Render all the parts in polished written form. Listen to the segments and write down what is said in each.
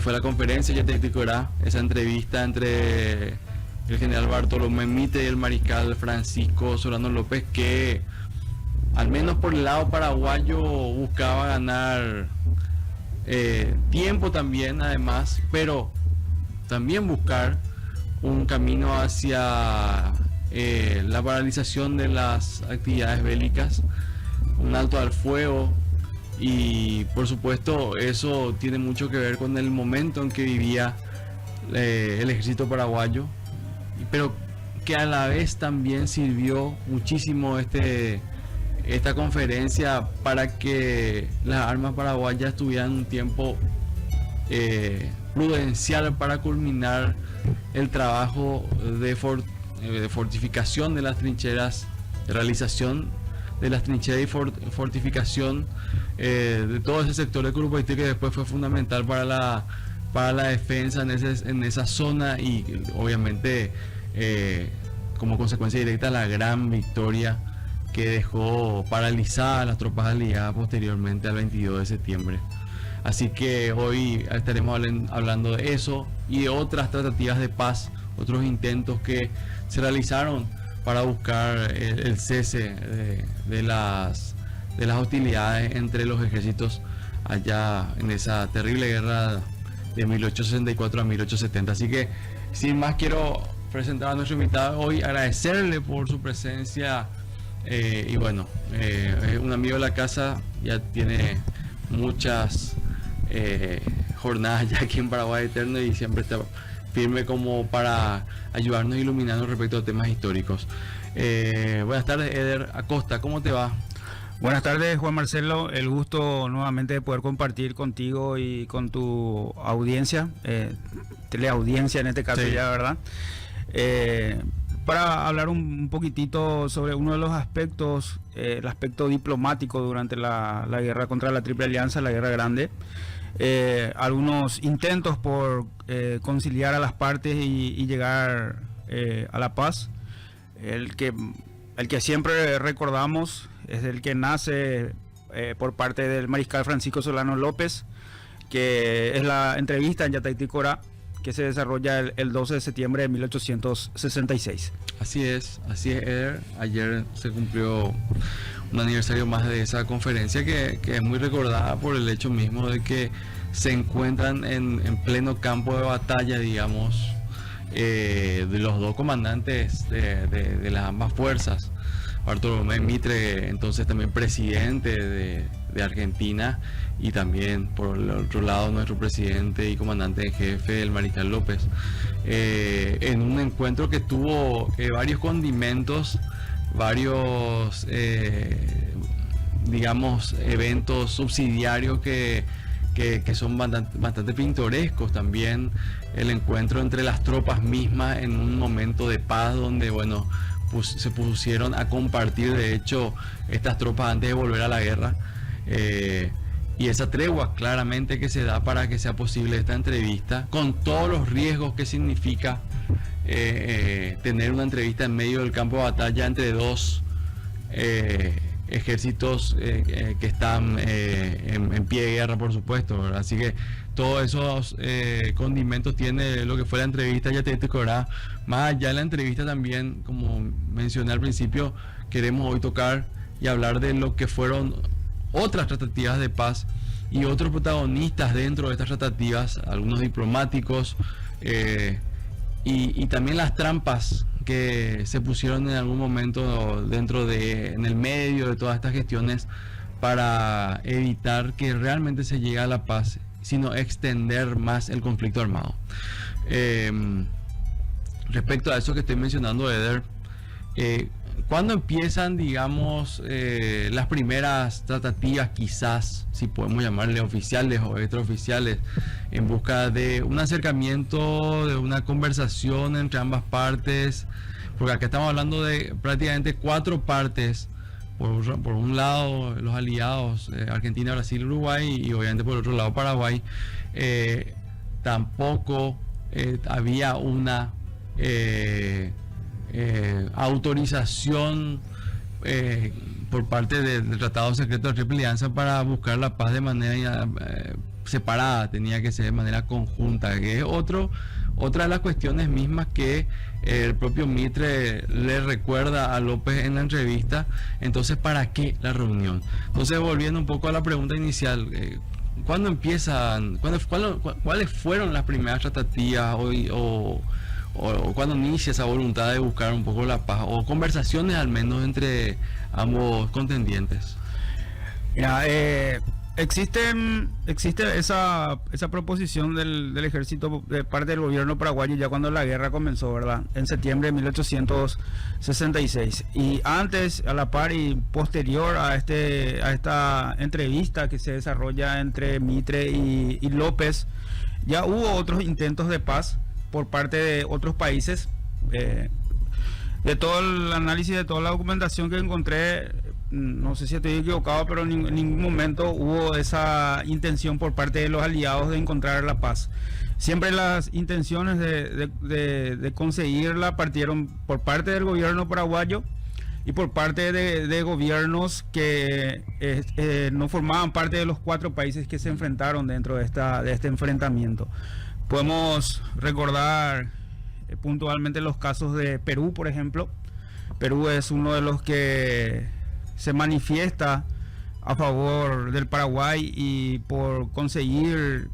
fue la conferencia que te Corá, esa entrevista entre el general Bartolomé Mitre y el mariscal Francisco Solano López, que al menos por el lado paraguayo buscaba ganar tiempo también, además, pero también buscar un camino hacia la paralización de las actividades bélicas, un alto al fuego. Y por supuesto eso tiene mucho que ver con el momento en que vivía el ejército paraguayo, pero que a la vez también sirvió muchísimo esta conferencia para que las armas paraguayas tuvieran un tiempo prudencial para culminar el trabajo de fortificación de las trincheras, de realización de las trincheras y fortificación de todo ese sector de Curupaytí, que después fue fundamental para la defensa en esa zona, y obviamente como consecuencia directa la gran victoria que dejó paralizadas las tropas aliadas posteriormente al 22 de septiembre. Así que hoy estaremos hablando de eso y de otras tratativas de paz, otros intentos que se realizaron para buscar el cese de las hostilidades entre los ejércitos allá en esa terrible guerra de 1864 a 1870. Así que sin más, quiero presentar a nuestro invitado hoy, agradecerle por su presencia, y bueno, es un amigo de la casa, ya tiene muchas jornadas ya aquí en Paraguay Eterno y siempre está firme como para ayudarnos y iluminarnos respecto a temas históricos. Buenas tardes, Eder Acosta, ¿cómo te va? Buenas tardes, Juan Marcelo, el gusto nuevamente de poder compartir contigo y con tu audiencia, teleaudiencia en este caso, sí. Ya, ¿verdad? Para hablar un poquitito sobre uno de los aspectos, el aspecto diplomático durante la guerra contra la Triple Alianza, la Guerra Grande. Algunos intentos por conciliar a las partes y llegar a la paz. El que siempre recordamos es el que nace por parte del mariscal Francisco Solano López, que es la entrevista en Yataití Corá, que se desarrolla el 12 de septiembre de 1866. Así es, Eder. Ayer se cumplió un aniversario más de esa conferencia que es muy recordada por el hecho mismo de que se encuentran en pleno campo de batalla, digamos, de los dos comandantes de las ambas fuerzas. Bartolomé Mitre, entonces también presidente de Argentina, y también por el otro lado nuestro presidente y comandante en jefe, el mariscal López, en un encuentro que tuvo varios condimentos, varios digamos eventos subsidiarios que son bastante pintorescos. También el encuentro entre las tropas mismas en un momento de paz donde, bueno, se pusieron a compartir, de hecho, estas tropas antes de volver a la guerra, y esa tregua claramente que se da para que sea posible esta entrevista, con todos los riesgos que significa tener una entrevista en medio del campo de batalla entre dos ejércitos que están en pie de guerra, por supuesto, ¿verdad? Así que todos esos condimentos tiene lo que fue la entrevista. Ya te Corá. Más allá de la entrevista también, como mencioné al principio, queremos hoy tocar y hablar de lo que fueron otras tratativas de paz y otros protagonistas dentro de estas tratativas, algunos diplomáticos, y también las trampas que se pusieron en algún momento en el medio de todas estas gestiones para evitar que realmente se llegue a la paz, sino extender más el conflicto armado. Respecto a eso que estoy mencionando, Eder, ¿cuándo empiezan, digamos, las primeras tratativas, quizás, si podemos llamarle oficiales o extraoficiales, en busca de un acercamiento, de una conversación entre ambas partes? Porque acá estamos hablando de prácticamente 4 partes. Por un lado, los aliados, Argentina, Brasil, Uruguay, y obviamente por otro lado, Paraguay. Tampoco había una autorización por parte del Tratado Secreto de Triple Alianza para buscar la paz de manera separada, tenía que ser de manera conjunta, que es otra de las cuestiones mismas que el propio Mitre le recuerda a López en la entrevista. Entonces, ¿para qué la reunión? Entonces, volviendo un poco a la pregunta inicial, ¿cuándo empiezan, cuáles fueron las primeras tratativas o cuándo inicia esa voluntad de buscar un poco la paz, o conversaciones al menos entre ambos contendientes? Mira, existe esa proposición del ejército de parte del gobierno paraguayo ya cuando la guerra comenzó, ¿verdad? En septiembre de 1866. Y antes, a la par y posterior a esta entrevista que se desarrolla entre Mitre y López, ya hubo otros intentos de paz por parte de otros países. De todo el análisis, de toda la documentación que encontré, no sé si estoy equivocado, pero en ningún momento hubo esa intención por parte de los aliados de encontrar la paz. Siempre las intenciones de conseguirla partieron por parte del gobierno paraguayo y por parte de gobiernos que no formaban parte de los 4 países que se enfrentaron dentro de este enfrentamiento. Podemos recordar puntualmente los casos de Perú, por ejemplo. Perú es uno de los que se manifiesta a favor del Paraguay y por conseguir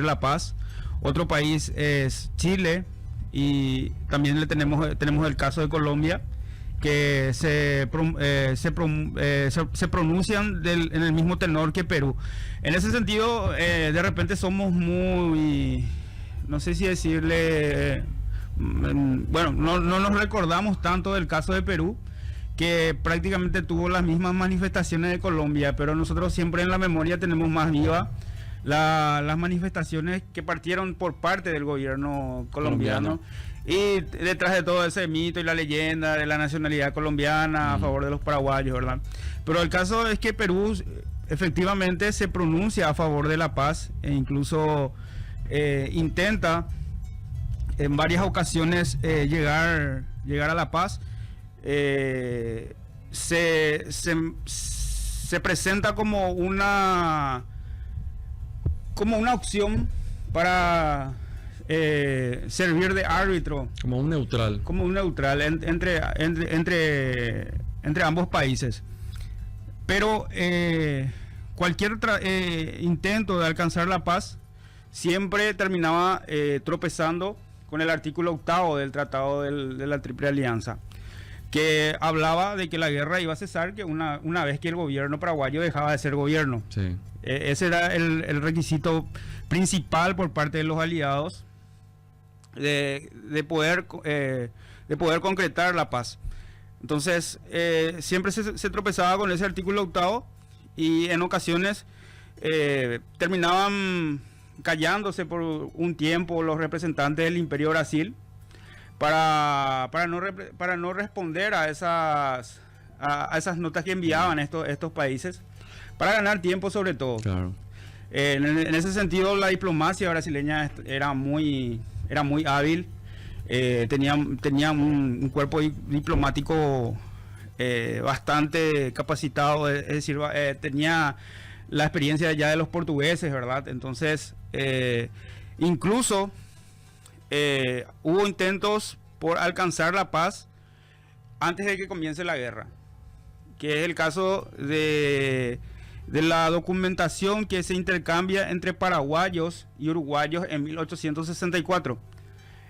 la paz. Otro país es Chile, y también tenemos el caso de Colombia, que se pronuncian en el mismo tenor que Perú. En ese sentido, de repente somos muy, no sé si decirle, bueno, no nos recordamos tanto del caso de Perú, que prácticamente tuvo las mismas manifestaciones de Colombia, pero nosotros siempre en la memoria tenemos más viva las manifestaciones que partieron por parte del gobierno colombiano. Y detrás de todo ese mito y la leyenda de la nacionalidad colombiana a favor de los paraguayos, ¿verdad? Pero el caso es que Perú efectivamente se pronuncia a favor de la paz e incluso intenta en varias ocasiones llegar a la paz. Se presenta como una opción para servir de árbitro, como un neutral entre ambos países. Pero cualquier intento de alcanzar la paz siempre terminaba tropezando con el artículo 8 del Tratado de la Triple Alianza, que hablaba de que la guerra iba a cesar que una vez que el gobierno paraguayo dejaba de ser gobierno. Sí. Ese era el requisito principal por parte de los aliados de poder concretar la paz. Entonces, siempre se tropezaba con ese artículo 8 y en ocasiones terminaban callándose por un tiempo los representantes del Imperio Brasil para no responder a esas notas que enviaban estos países, para ganar tiempo sobre todo. Claro. En ese sentido, la diplomacia brasileña era muy hábil. Tenía un cuerpo diplomático bastante capacitado, es decir, tenía la experiencia ya de los portugueses, ¿verdad? Entonces, incluso hubo intentos por alcanzar la paz antes de que comience la guerra, que es el caso de la documentación que se intercambia entre paraguayos y uruguayos en 1864.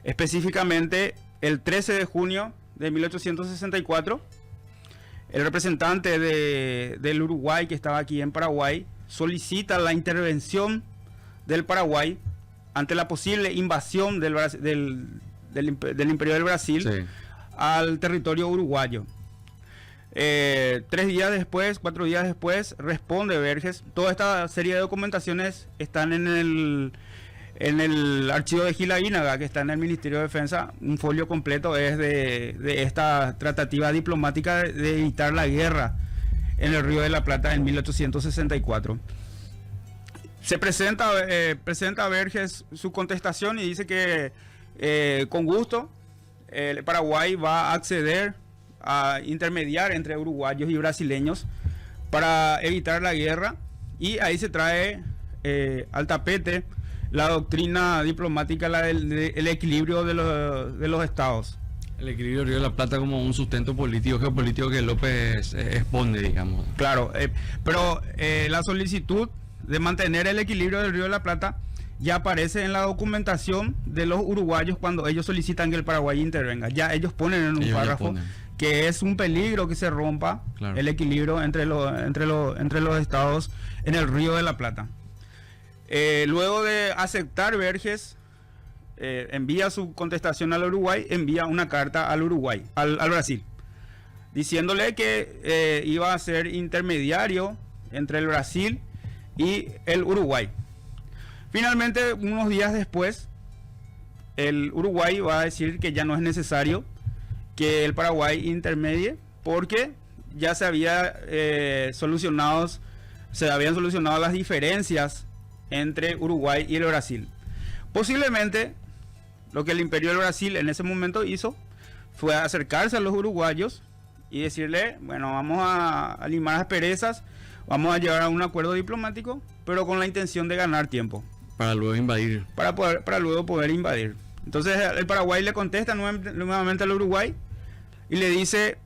Específicamente, el 13 de junio de 1864, el representante del Uruguay que estaba aquí en Paraguay solicita la intervención del Paraguay ante la posible invasión del Imperio del Brasil, sí, al territorio uruguayo. 4 días después responde Verges. Toda esta serie de documentaciones están en el archivo de Gil Aguinaga, que está en el Ministerio de Defensa. Un folio completo es de esta tratativa diplomática de evitar la guerra en el Río de la Plata en 1864. Se presenta a Verges su contestación y dice que con gusto el Paraguay va a acceder a intermediar entre uruguayos y brasileños para evitar la guerra, y ahí se trae al tapete la doctrina diplomática, el equilibrio de los estados. El equilibrio del Río de la Plata como un sustento político, geopolítico que López expone, digamos. Claro, pero la solicitud de mantener el equilibrio del Río de la Plata ya aparece en la documentación de los uruguayos cuando ellos solicitan que el Paraguay intervenga. Ya ellos ponen en un párrafo que es un peligro que se rompa el equilibrio entre los estados en el Río de la Plata. Luego de aceptar Verges, envía su contestación al Uruguay, envía una carta al Brasil, diciéndole que iba a ser intermediario entre el Brasil y el Uruguay. Finalmente, unos días después, el Uruguay va a decir que ya no es necesario que el Paraguay intermedie porque ya se habían solucionado las diferencias entre Uruguay y el Brasil. Posiblemente lo que el Imperio del Brasil en ese momento hizo fue acercarse a los uruguayos y decirle, bueno, vamos a limar asperezas, vamos a llegar a un acuerdo diplomático, pero con la intención de ganar tiempo. Para luego invadir. Para luego poder invadir. Entonces el Paraguay le contesta nuevamente al Uruguay y le dice,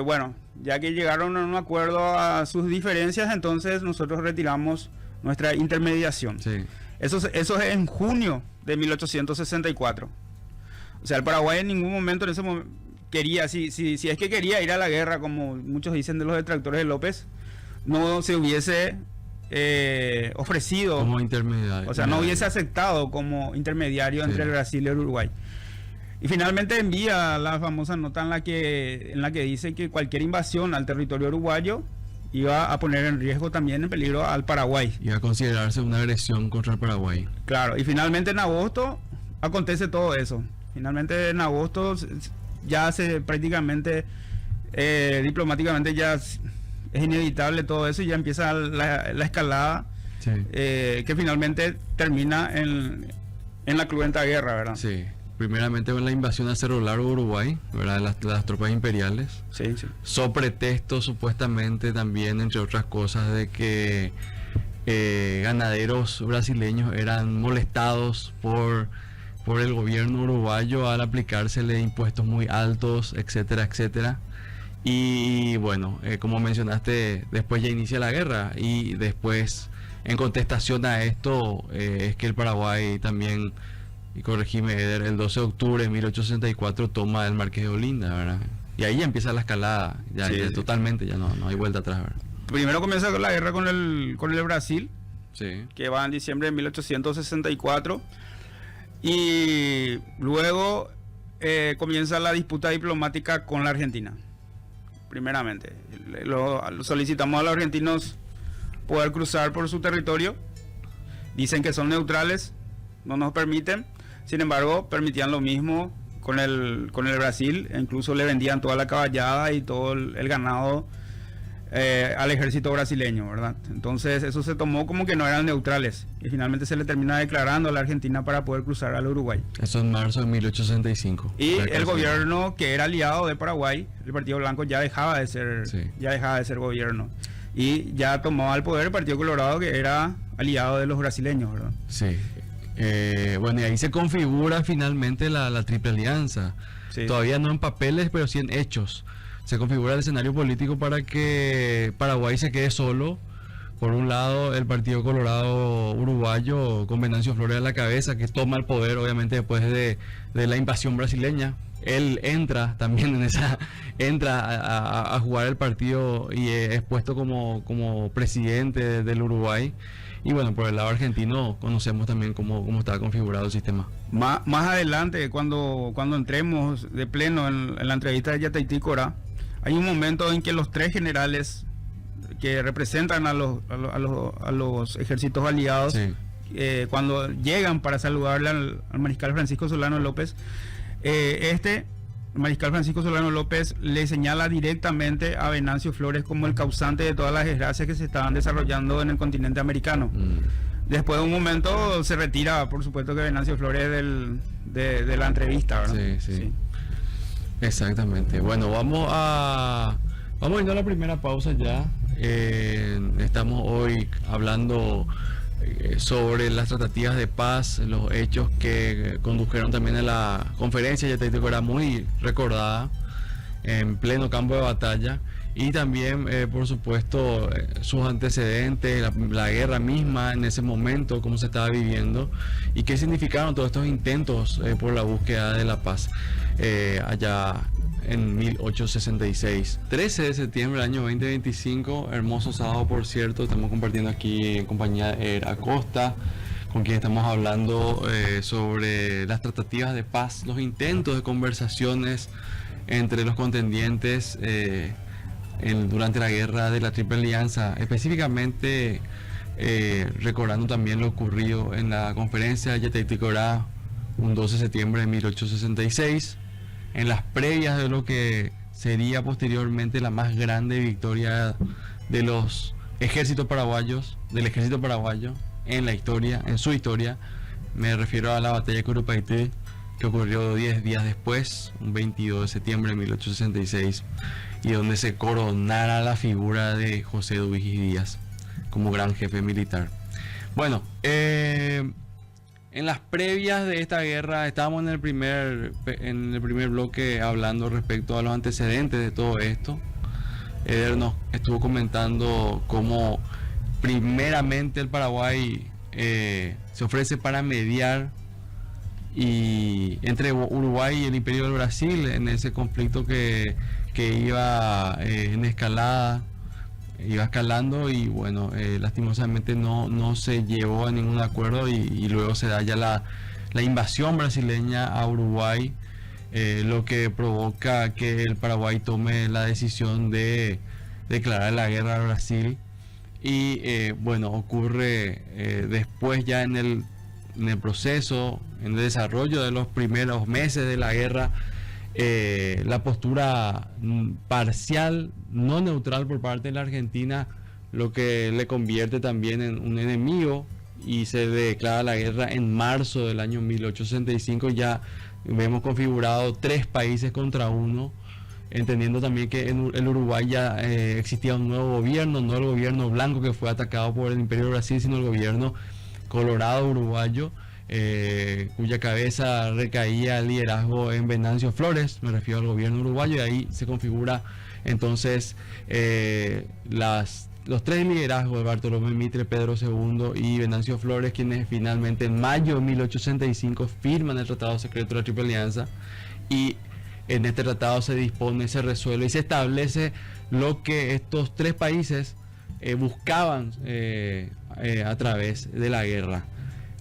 bueno, ya que llegaron a un acuerdo a sus diferencias, entonces nosotros retiramos nuestra intermediación. Sí. Eso es en junio de 1864. O sea, el Paraguay en ningún momento en ese momento quería, si es que quería ir a la guerra, como muchos dicen de los detractores de López, no se hubiese ofrecido como intermediario. O sea, no hubiese aceptado como intermediario entre el Brasil y el Uruguay. Y finalmente envía la famosa nota en la que dice que cualquier invasión al territorio uruguayo iba a poner en riesgo también, en peligro al Paraguay. Iba a considerarse una agresión contra el Paraguay. Claro, y finalmente en agosto acontece todo eso. Finalmente en agosto ya se prácticamente, diplomáticamente ya es inevitable todo eso y ya empieza la escalada, que finalmente termina en la cruenta guerra, ¿verdad? Sí. Primeramente con la invasión a Cerro Largo, Uruguay, ¿verdad? Las tropas imperiales. Sí. So pretexto supuestamente también, entre otras cosas, de que ganaderos brasileños eran molestados por el gobierno uruguayo al aplicársele impuestos muy altos, etcétera, etcétera. Y bueno, como mencionaste, después ya inicia la guerra y después, en contestación a esto, es que el Paraguay también, y corregime, Eder, el 12 de octubre de 1864 toma el Marqués de Olinda, ¿verdad? Y ahí ya empieza la escalada, ya totalmente, ya no hay vuelta atrás, ¿verdad? Primero comienza la guerra con el Brasil, sí, que va en diciembre de 1864, y luego comienza la disputa diplomática con la Argentina. Primeramente, lo solicitamos a los argentinos poder cruzar por su territorio, dicen que son neutrales, no nos permiten. Sin embargo, permitían lo mismo con el Brasil, e incluso le vendían toda la caballada y todo el ganado al ejército brasileño, ¿verdad? Entonces eso se tomó como que no eran neutrales y finalmente se le termina declarando a la Argentina para poder cruzar al Uruguay. Eso en marzo de 1865. Y el gobierno que era aliado de Paraguay, el Partido Blanco, ya dejaba de ser gobierno y ya tomaba el poder el Partido Colorado, que era aliado de los brasileños, ¿verdad? Sí. Bueno, y ahí se configura finalmente la Triple Alianza. Sí. Todavía no en papeles, pero sí en hechos. Se configura el escenario político para que Paraguay se quede solo. Por un lado, el Partido Colorado uruguayo, con Venancio Flores a la cabeza, que toma el poder, obviamente, después de la invasión brasileña. Él entra también a jugar el partido y es puesto como presidente del Uruguay. Y bueno, por el lado argentino conocemos también cómo está configurado el sistema. Más adelante, cuando entremos de pleno en la entrevista de Yataití Corá, hay un momento en que los tres generales que representan a los ejércitos aliados, sí, cuando llegan para saludarle al mariscal Francisco Solano López, el mariscal Francisco Solano López le señala directamente a Venancio Flores como el causante de todas las desgracias que se estaban desarrollando en el continente americano. Después de un momento se retira, por supuesto, que Venancio Flores de la entrevista, ¿verdad? Sí. Exactamente. Bueno, vamos a ir a la primera pausa ya. Estamos hoy hablando sobre las tratativas de paz, los hechos que condujeron también a la conferencia Yatay-Tícorá, era muy recordada en pleno campo de batalla, y también por supuesto sus antecedentes, la guerra misma en ese momento, cómo se estaba viviendo y qué significaron todos estos intentos por la búsqueda de la paz allá en 1866. 13 de septiembre del año 2025, hermoso sábado por cierto, estamos compartiendo aquí en compañía de Acosta, con quien estamos hablando sobre las tratativas de paz, los intentos de conversaciones entre los contendientes durante la guerra de la Triple Alianza, específicamente recordando también lo ocurrido en la conferencia Yatay-Tícorá un 12 de septiembre de 1866, en las previas de lo que sería posteriormente la más grande victoria de los ejércitos paraguayos, del ejército paraguayo en la historia, en su historia. Me refiero a la batalla de Curupayté, que ocurrió 10 días después, un 22 de septiembre de 1866, y donde se coronara la figura de José Dubigis Díaz como gran jefe militar. Bueno, en las previas de esta guerra estábamos en el primer bloque hablando respecto a los antecedentes de todo esto. Eder nos estuvo comentando cómo primeramente el Paraguay se ofrece para mediar y entre Uruguay y el Imperio del Brasil en ese conflicto que iba en escalada, iba escalando, y bueno, lastimosamente no se llevó a ningún acuerdo, y luego se da ya la invasión brasileña a Uruguay, lo que provoca que el Paraguay tome la decisión de declarar la guerra a Brasil. Y bueno, ocurre después ya en el proceso, en el desarrollo de los primeros meses de la guerra, la postura parcial, no neutral por parte de la Argentina, lo que le convierte también en un enemigo, y se declara la guerra en marzo del año 1865. Ya vemos configurado 3 países contra 1, entendiendo también que en el Uruguay ya existía un nuevo gobierno, no el gobierno blanco que fue atacado por el Imperio de Brasil, sino el gobierno colorado uruguayo, cuya cabeza recaía el liderazgo en Venancio Flores, me refiero al gobierno uruguayo, y ahí se configura entonces los 3 liderazgos de Bartolomé Mitre, Pedro II y Venancio Flores, quienes finalmente en mayo de 1865 firman el Tratado Secreto de la Triple Alianza, y en este tratado se dispone, se resuelve y se establece lo que estos 3 países buscaban a través de la guerra: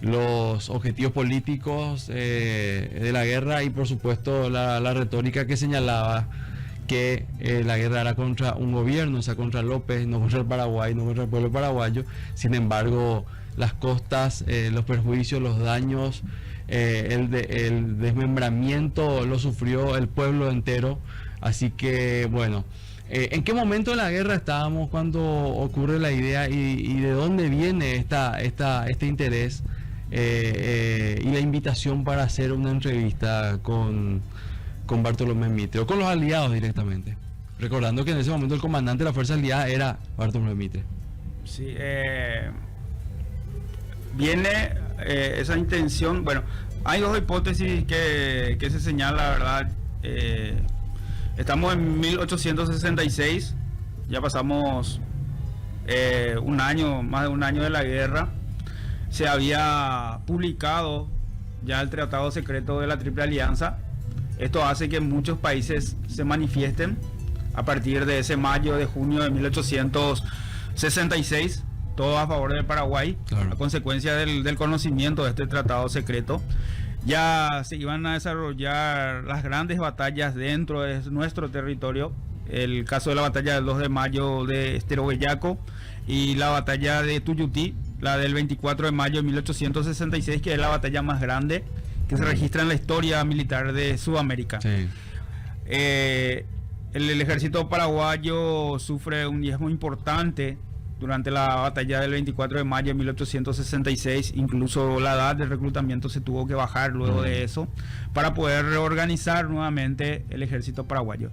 los objetivos políticos de la guerra, y por supuesto la retórica que señalaba que la guerra era contra un gobierno, o sea, contra López, no contra el Paraguay, no contra el pueblo paraguayo. Sin embargo, las costas, los perjuicios, los daños, el desmembramiento lo sufrió el pueblo entero. Así que bueno, ¿en qué momento de la guerra estábamos cuando ocurre la idea, y de dónde viene este interés y la invitación para hacer una entrevista con Bartolomé Mitre, o con los aliados directamente? Recordando que en ese momento el comandante de la fuerza aliada era Bartolomé Mitre. Sí, viene esa intención. Bueno, hay 2 hipótesis que se señala, ¿verdad? Estamos en 1866, ya pasamos un año, más de un año de la guerra. Se había publicado ya el Tratado Secreto de la Triple Alianza. Esto hace que muchos países se manifiesten a partir de ese mayo, de junio de 1866, todo a favor del Paraguay, claro, a consecuencia del conocimiento de este tratado secreto. Ya se iban a desarrollar las grandes batallas dentro de nuestro territorio, el caso de la batalla del 2 de mayo de Estero Bellaco y la batalla de Tuyutí, la del 24 de mayo de 1866, que es la batalla más grande que se registra en la historia militar de Sudamérica. Sí. El ejército paraguayo sufre un diezmo importante durante la batalla del 24 de mayo de 1866. Incluso la edad de reclutamiento se tuvo que bajar luego de eso para poder reorganizar nuevamente el ejército paraguayo.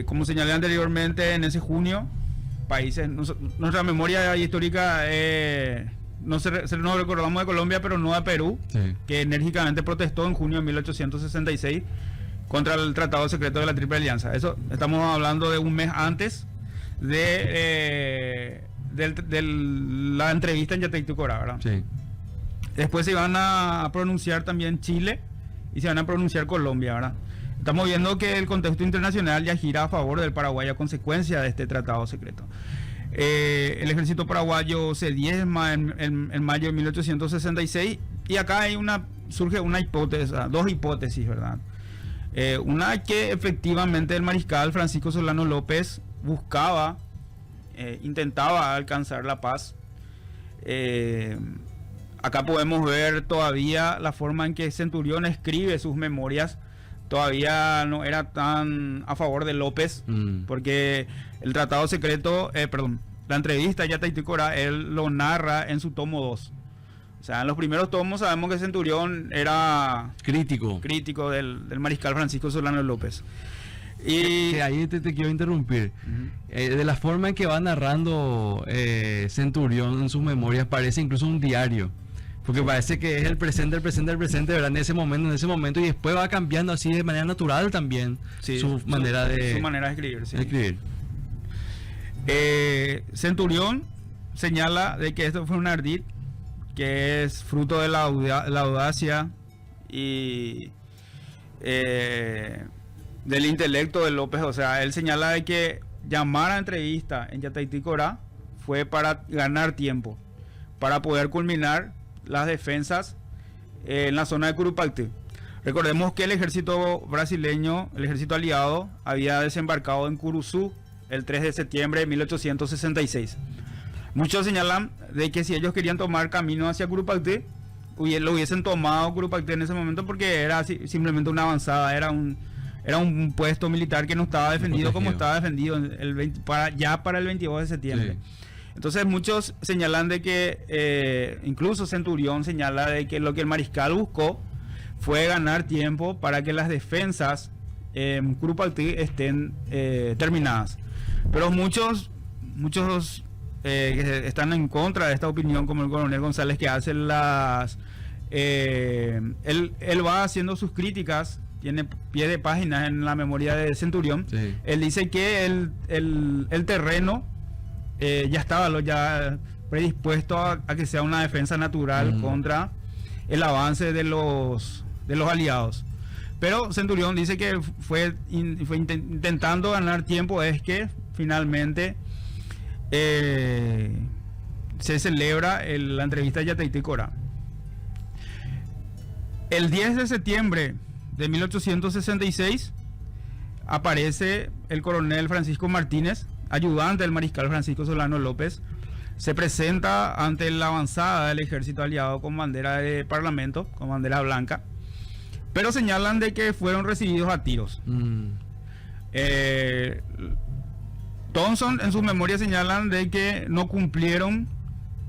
Como señalé anteriormente, en ese junio países. Nuestra memoria histórica, nos recordamos de Colombia, pero no de Perú, Sí. que enérgicamente protestó en junio de 1866 contra el Tratado Secreto de la Triple Alianza. Eso estamos hablando de un mes antes de la entrevista en Yataití-Corá, ¿verdad? Sí. Después se van a pronunciar también Chile y se van a pronunciar Colombia, ¿verdad? Estamos viendo que el contexto internacional ya gira a favor del Paraguay a consecuencia de este tratado secreto. El ejército paraguayo se diezma en mayo de 1866 y acá surge una hipótesis, dos hipótesis, ¿verdad? Una, que efectivamente el mariscal Francisco Solano López intentaba alcanzar la paz. Acá podemos ver todavía la forma en que Centurión escribe sus memorias. Todavía no era tan a favor de López, porque el tratado secreto, la entrevista a Yataití-Corá, él lo narra en su tomo 2. O sea, en los primeros tomos sabemos que Centurión era crítico del mariscal Francisco Solano López. Y que ahí te quiero interrumpir. De la forma en que va narrando Centurión en sus memorias, parece incluso un diario. Porque parece que es el presente, ¿verdad? En ese momento, y después va cambiando así de manera natural también, sí, su manera de escribir. Sí. Centurión señala de que esto fue un ardid, que es fruto de la audacia y del intelecto de López. O sea, él señala de que llamar a entrevista en Yataití-Corá fue para ganar tiempo, para poder culminar las defensas en la zona de Curupaytí. Recordemos que el ejército brasileño, el ejército aliado, había desembarcado en Curuzú el 3 de septiembre de 1866. Muchos señalan de que si ellos querían tomar camino hacia Curupaytí, lo hubiesen tomado Curupaytí en ese momento, porque era simplemente una avanzada, era un puesto militar que no estaba defendido como estaba defendido para el 22 de septiembre. Sí. Entonces muchos señalan de que, incluso Centurión señala de que lo que el mariscal buscó fue ganar tiempo para que las defensas en Curupaytí estén terminadas. Pero muchos que están en contra de esta opinión, como el coronel González, que hace él va haciendo sus críticas, tiene pie de página en la memoria de Centurión. Sí. Él dice que el terreno ya estaba predispuesto a que sea una defensa natural contra el avance de los aliados. Pero Centurión dice que fue intentando ganar tiempo, es que finalmente se celebra la entrevista de Yataití-Corá. El 10 de septiembre de 1866 aparece el coronel Francisco Martínez, ayudante del mariscal Francisco Solano López. Se presenta ante la avanzada del ejército aliado con bandera de parlamento, con bandera blanca, pero señalan de que fueron recibidos a tiros. Thompson en sus memorias señalan de que no cumplieron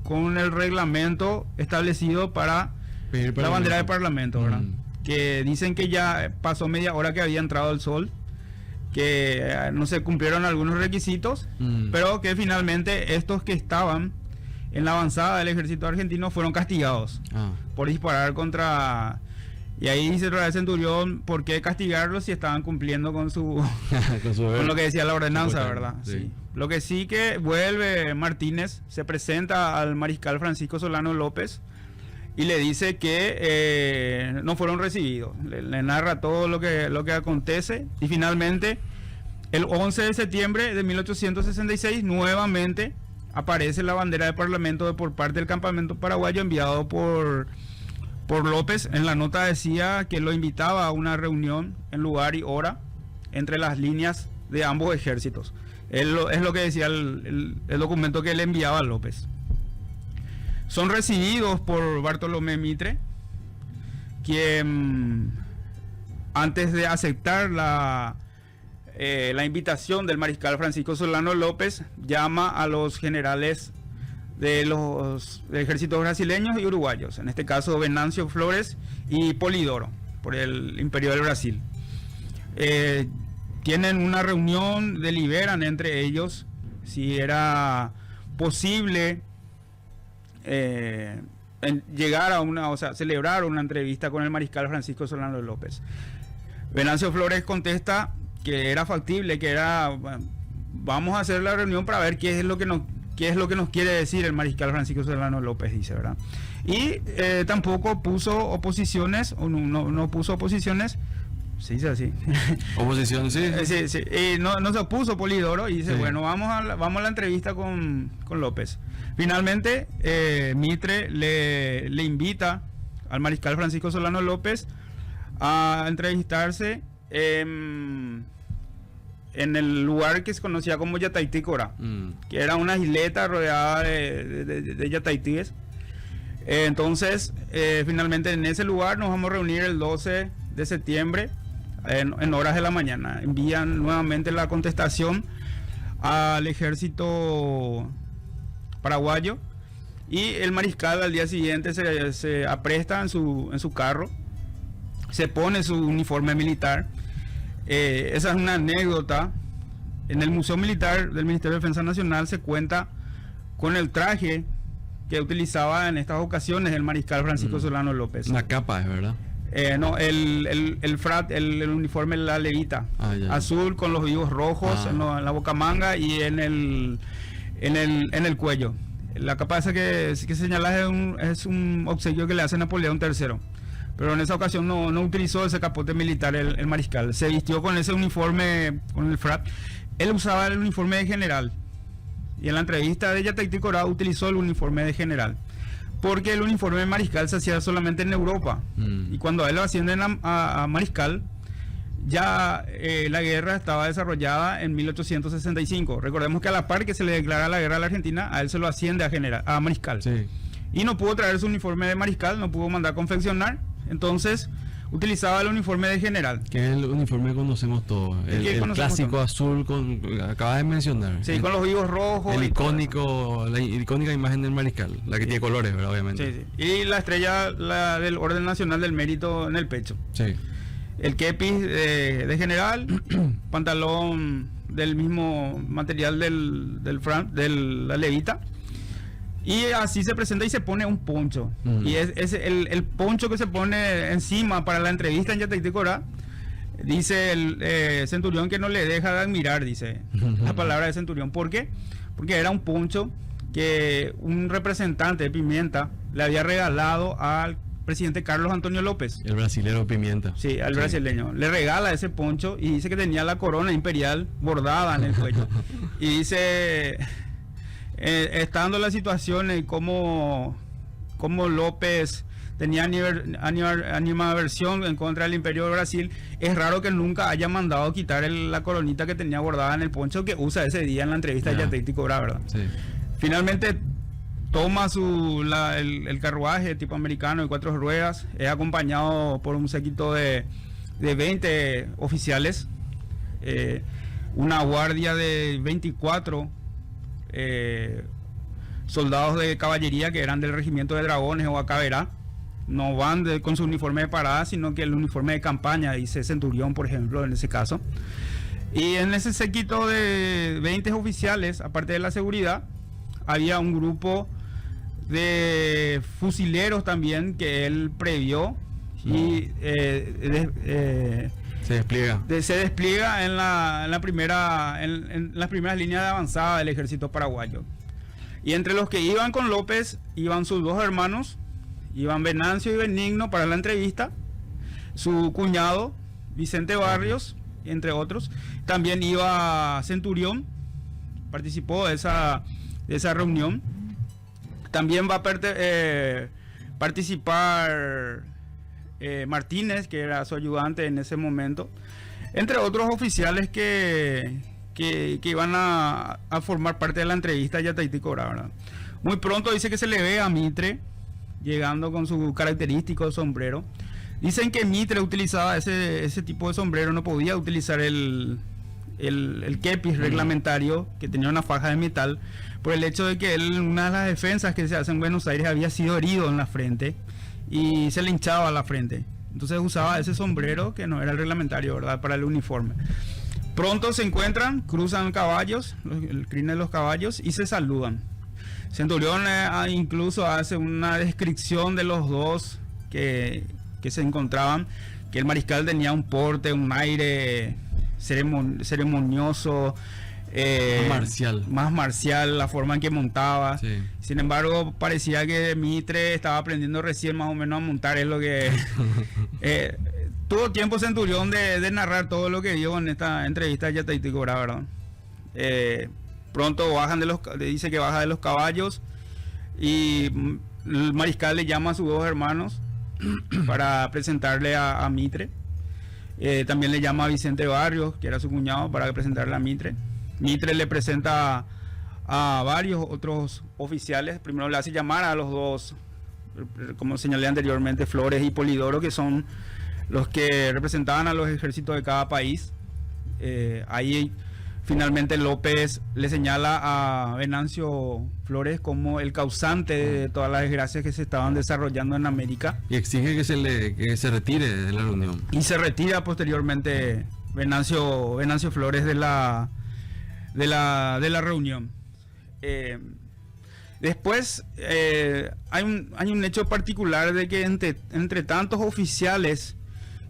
con el reglamento establecido para la bandera de parlamento, ¿verdad? Que dicen que ya pasó media hora que había entrado el sol, que no se cumplieron algunos requisitos, pero que finalmente estos que estaban en la avanzada del ejército argentino fueron castigados por disparar contra... Y ahí dice el Centurión, ¿por qué castigarlos si estaban cumpliendo con con lo que decía la ordenanza, ¿verdad? Sí. Sí. Lo que sí que vuelve Martínez, se presenta al mariscal Francisco Solano López y le dice que no fueron recibidos. Le narra todo lo que acontece, y finalmente el 11 de septiembre de 1866 nuevamente aparece la bandera de parlamento por parte del campamento paraguayo enviado por López. En la nota decía que lo invitaba a una reunión en lugar y hora entre las líneas de ambos ejércitos. Es lo que decía el documento que le enviaba a López. Son recibidos por Bartolomé Mitre, quien antes de aceptar la invitación del mariscal Francisco Solano López, llama a los generales de los ejércitos brasileños y uruguayos, en este caso Venancio Flores y Polidoro, por el Imperio del Brasil. Tienen una reunión, deliberan entre ellos si era posible llegar a celebrar una entrevista con el mariscal Francisco Solano López. Venancio Flores contesta que era factible, vamos a hacer la reunión para ver qué es lo que nos quiere decir el mariscal Francisco Solano López, dice, ¿verdad? Y tampoco puso oposiciones, o no puso oposiciones. Se dice así. Oposición, sí. Sí. No se opuso Polidoro y dice, bueno, vamos a la entrevista con López. Finalmente, Mitre le invita al mariscal Francisco Solano López a entrevistarse en el lugar que se conocía como Yataitícora, que era una isleta rodeada de yataitíes. Entonces, finalmente en ese lugar nos vamos a reunir el 12 de septiembre en horas de la mañana. Envían nuevamente la contestación al ejército paraguayo y el mariscal al día siguiente se apresta en su carro, se pone su uniforme militar. Esa es una anécdota. En el Museo Militar del Ministerio de Defensa Nacional se cuenta con el traje que utilizaba en estas ocasiones el mariscal Francisco Solano López. Una capa, es verdad. No, el uniforme la levita, azul con los vivos rojos en la bocamanga y en el cuello. La capa esa que señalas es un obsequio que le hace Napoleón III. Pero en esa ocasión no utilizó ese capote militar el mariscal. Se vistió con ese uniforme, con el frac. Él usaba el uniforme de general. Y en la entrevista de Yataitícora utilizó el uniforme de general. Porque el uniforme de mariscal se hacía solamente en Europa. Y cuando a él lo ascienden a mariscal, ya la guerra estaba desarrollada en 1865. Recordemos que a la par que se le declara la guerra a la Argentina, a él se lo asciende a mariscal. Sí. Y no pudo traer su uniforme de mariscal, no pudo mandar a confeccionar. Entonces utilizaba el uniforme de general. Que es el uniforme que conocemos todos. El clásico todo. Azul, acabas de mencionar. Sí, con los vivos rojos. La icónica imagen del mariscal, la que tiene colores, ¿verdad? Obviamente. Sí. Y la estrella del Orden Nacional del Mérito en el pecho. Sí. El kepis de general, pantalón del mismo material de la levita. Y así se presenta y se pone un poncho. Y es el poncho que se pone encima para la entrevista en Yataitícora. Dice el centurión que no le deja de admirar, dice la palabra de centurión. ¿Por qué? Porque era un poncho que un representante de Pimienta le había regalado al presidente Carlos Antonio López. El brasilero Pimienta. Sí, al brasileño. Le regala ese poncho y dice que tenía la corona imperial bordada en el cuello. Y dice... estando la situación y cómo López tenía animadversión en contra del Imperio de Brasil, es raro que nunca haya mandado quitar la coronita que tenía bordada en el poncho que usa ese día en la entrevista de Yataitícora, ¿verdad? Sí. Finalmente toma el carruaje tipo americano de 4 ruedas, es acompañado por un séquito de 20 oficiales, una guardia de 24 soldados de caballería que eran del regimiento de dragones o Acaberá. No van con su uniforme de parada, sino que el uniforme de campaña, dice centurión, por ejemplo, en ese caso. Y en ese séquito de 20 oficiales, aparte de la seguridad, había un grupo de fusileros también que él previó y se despliega en las primeras líneas de avanzada del ejército paraguayo. Y entre los que iban con López iban sus 2 hermanos, iban Venancio y Benigno para la entrevista, su cuñado Vicente Barrios, entre otros. También iba Centurión, participó de esa reunión. También va a participar Martínez, que era su ayudante en ese momento, entre otros oficiales que iban a formar parte de la entrevista a Yataitícora, ¿verdad? Muy pronto dice que se le ve a Mitre llegando con su característico sombrero. Dicen que Mitre utilizaba ese tipo de sombrero, no podía utilizar el kepis reglamentario, que tenía una faja de metal, por el hecho de que él, en una de las defensas que se hace en Buenos Aires, había sido herido en la frente y se le hinchaba la frente. Entonces usaba ese sombrero que no era el reglamentario, ¿verdad?, para el uniforme. Pronto se encuentran, cruzan caballos, el crin de los caballos, y se saludan. Centurión incluso hace una descripción de los dos que se encontraban, que el mariscal tenía un porte, un aire ceremonioso, más marcial, la forma en que montaba. Sí. Sin embargo, parecía que Mitre estaba aprendiendo recién más o menos a montar, es lo que... tuvo tiempo Centurión de narrar todo lo que vio en esta entrevista de Yataití Corá, ¿verdad? Pronto dice que baja de los caballos y el mariscal le llama a sus dos hermanos para presentarle a Mitre. También le llama a Vicente Barrios, que era su cuñado, para presentarle a Mitre. Mitre le presenta a varios otros oficiales. Primero le hace llamar a los dos, como señalé anteriormente, Flores y Polidoro, que son los que representaban a los ejércitos de cada país. Ahí finalmente López le señala a Venancio Flores como el causante de todas las desgracias que se estaban desarrollando en América. Y exige que se retire de la reunión. Y se retira posteriormente Venancio Flores de la reunión. Después hay un hecho particular de que entre tantos oficiales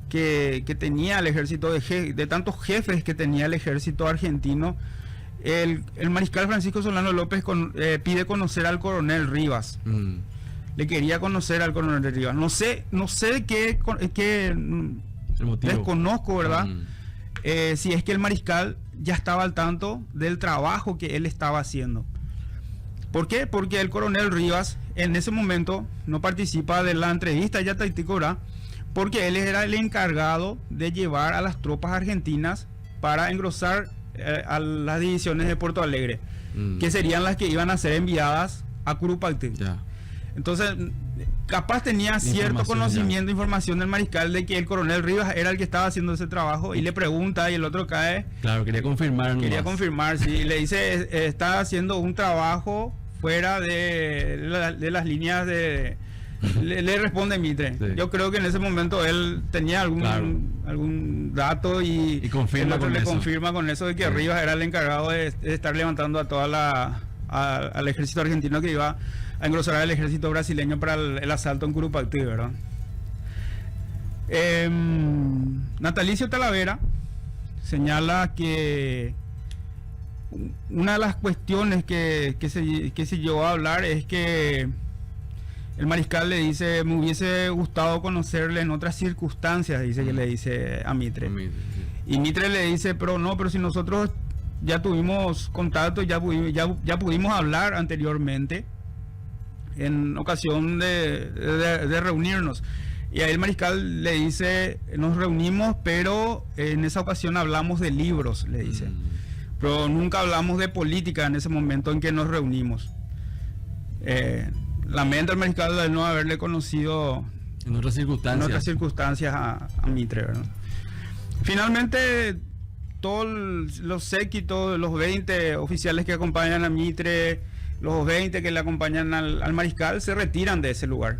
que tenía el ejército, de tantos jefes que tenía el ejército argentino, el mariscal Francisco Solano López pide conocer al coronel Rivas. Le quería conocer al coronel Rivas. No sé qué desconozco, ¿verdad? Si es que el mariscal ya estaba al tanto del trabajo que él estaba haciendo. ¿Por qué? Porque el coronel Rivas en ese momento no participa de la entrevista de Yataití Corá, porque él era el encargado de llevar a las tropas argentinas para engrosar a las divisiones de Puerto Alegre, que serían las que iban a ser enviadas a Curupaytí. Entonces, capaz tenía cierto conocimiento, información del mariscal de que el coronel Rivas era el que estaba haciendo ese trabajo, y le pregunta y el otro cae. Claro, quería confirmar. Quería confirmar, sí. Y le dice, está haciendo un trabajo fuera de las líneas de... Le responde Mitre. Sí. Yo creo que en ese momento él tenía algún dato y confirma el otro le confirma con eso de que Rivas era el encargado de estar levantando a al ejército argentino que iba a engrosar al ejército brasileño para el asalto en Curupaytí, ¿verdad? Natalicio Talavera señala que una de las cuestiones que se llevó a hablar es que el mariscal le dice, me hubiese gustado conocerle en otras circunstancias, dice que le dice a Mitre. Y Mitre le dice, pero si nosotros ya tuvimos contacto, ya pudimos hablar anteriormente en ocasión de reunirnos. Y ahí el mariscal le dice, nos reunimos, pero en esa ocasión hablamos de libros, le dice. Pero nunca hablamos de política en ese momento en que nos reunimos. Lamento el mariscal de no haberle conocido en otras circunstancias a Mitre, ¿verdad? Finalmente, todos los séquitos, los 20 oficiales que acompañan a Mitre, los 20 que le acompañan al mariscal, se retiran de ese lugar.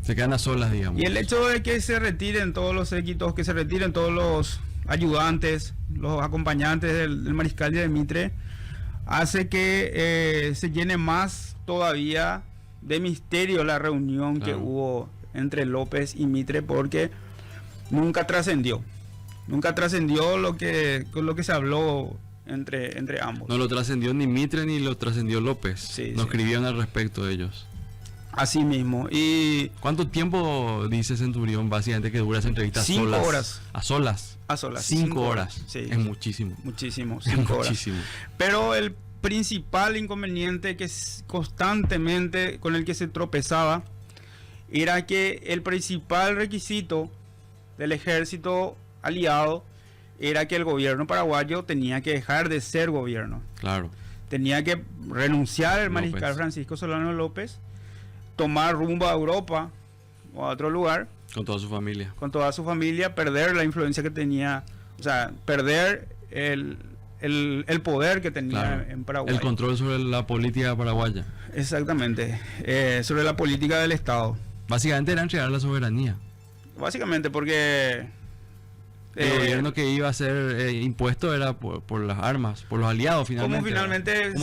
Se quedan a solas, digamos. Y el hecho de que se retiren todos los séquitos, que se retiren todos los ayudantes, los acompañantes del mariscal y de Mitre, hace que se llene más todavía de misterio la reunión que hubo entre López y Mitre, porque nunca trascendió lo que se habló entre ambos. No lo trascendió ni Mitre ni lo trascendió López. Sí, no escribieron al respecto de ellos. Así mismo. ¿Y cuánto tiempo dice Centurión básicamente que dura esa entrevista? 5 horas. ¿A solas? A solas. 5 horas. Sí. Es muchísimo. 5 horas. Muchísimo. Pero el principal inconveniente constantemente con el que se tropezaba era que el principal requisito del ejército aliado era que el gobierno paraguayo tenía que dejar de ser gobierno. Claro. Tenía que renunciar el mariscal Francisco Solano López, tomar rumbo a Europa o a otro lugar. Con toda su familia. Perder la influencia que tenía, o sea, perder el poder que tenía en Paraguay. El control sobre la política paraguaya. Exactamente. Sobre la política del Estado. Básicamente era entregar la soberanía. Básicamente porque El gobierno que iba a ser impuesto era por las armas, por los aliados finalmente.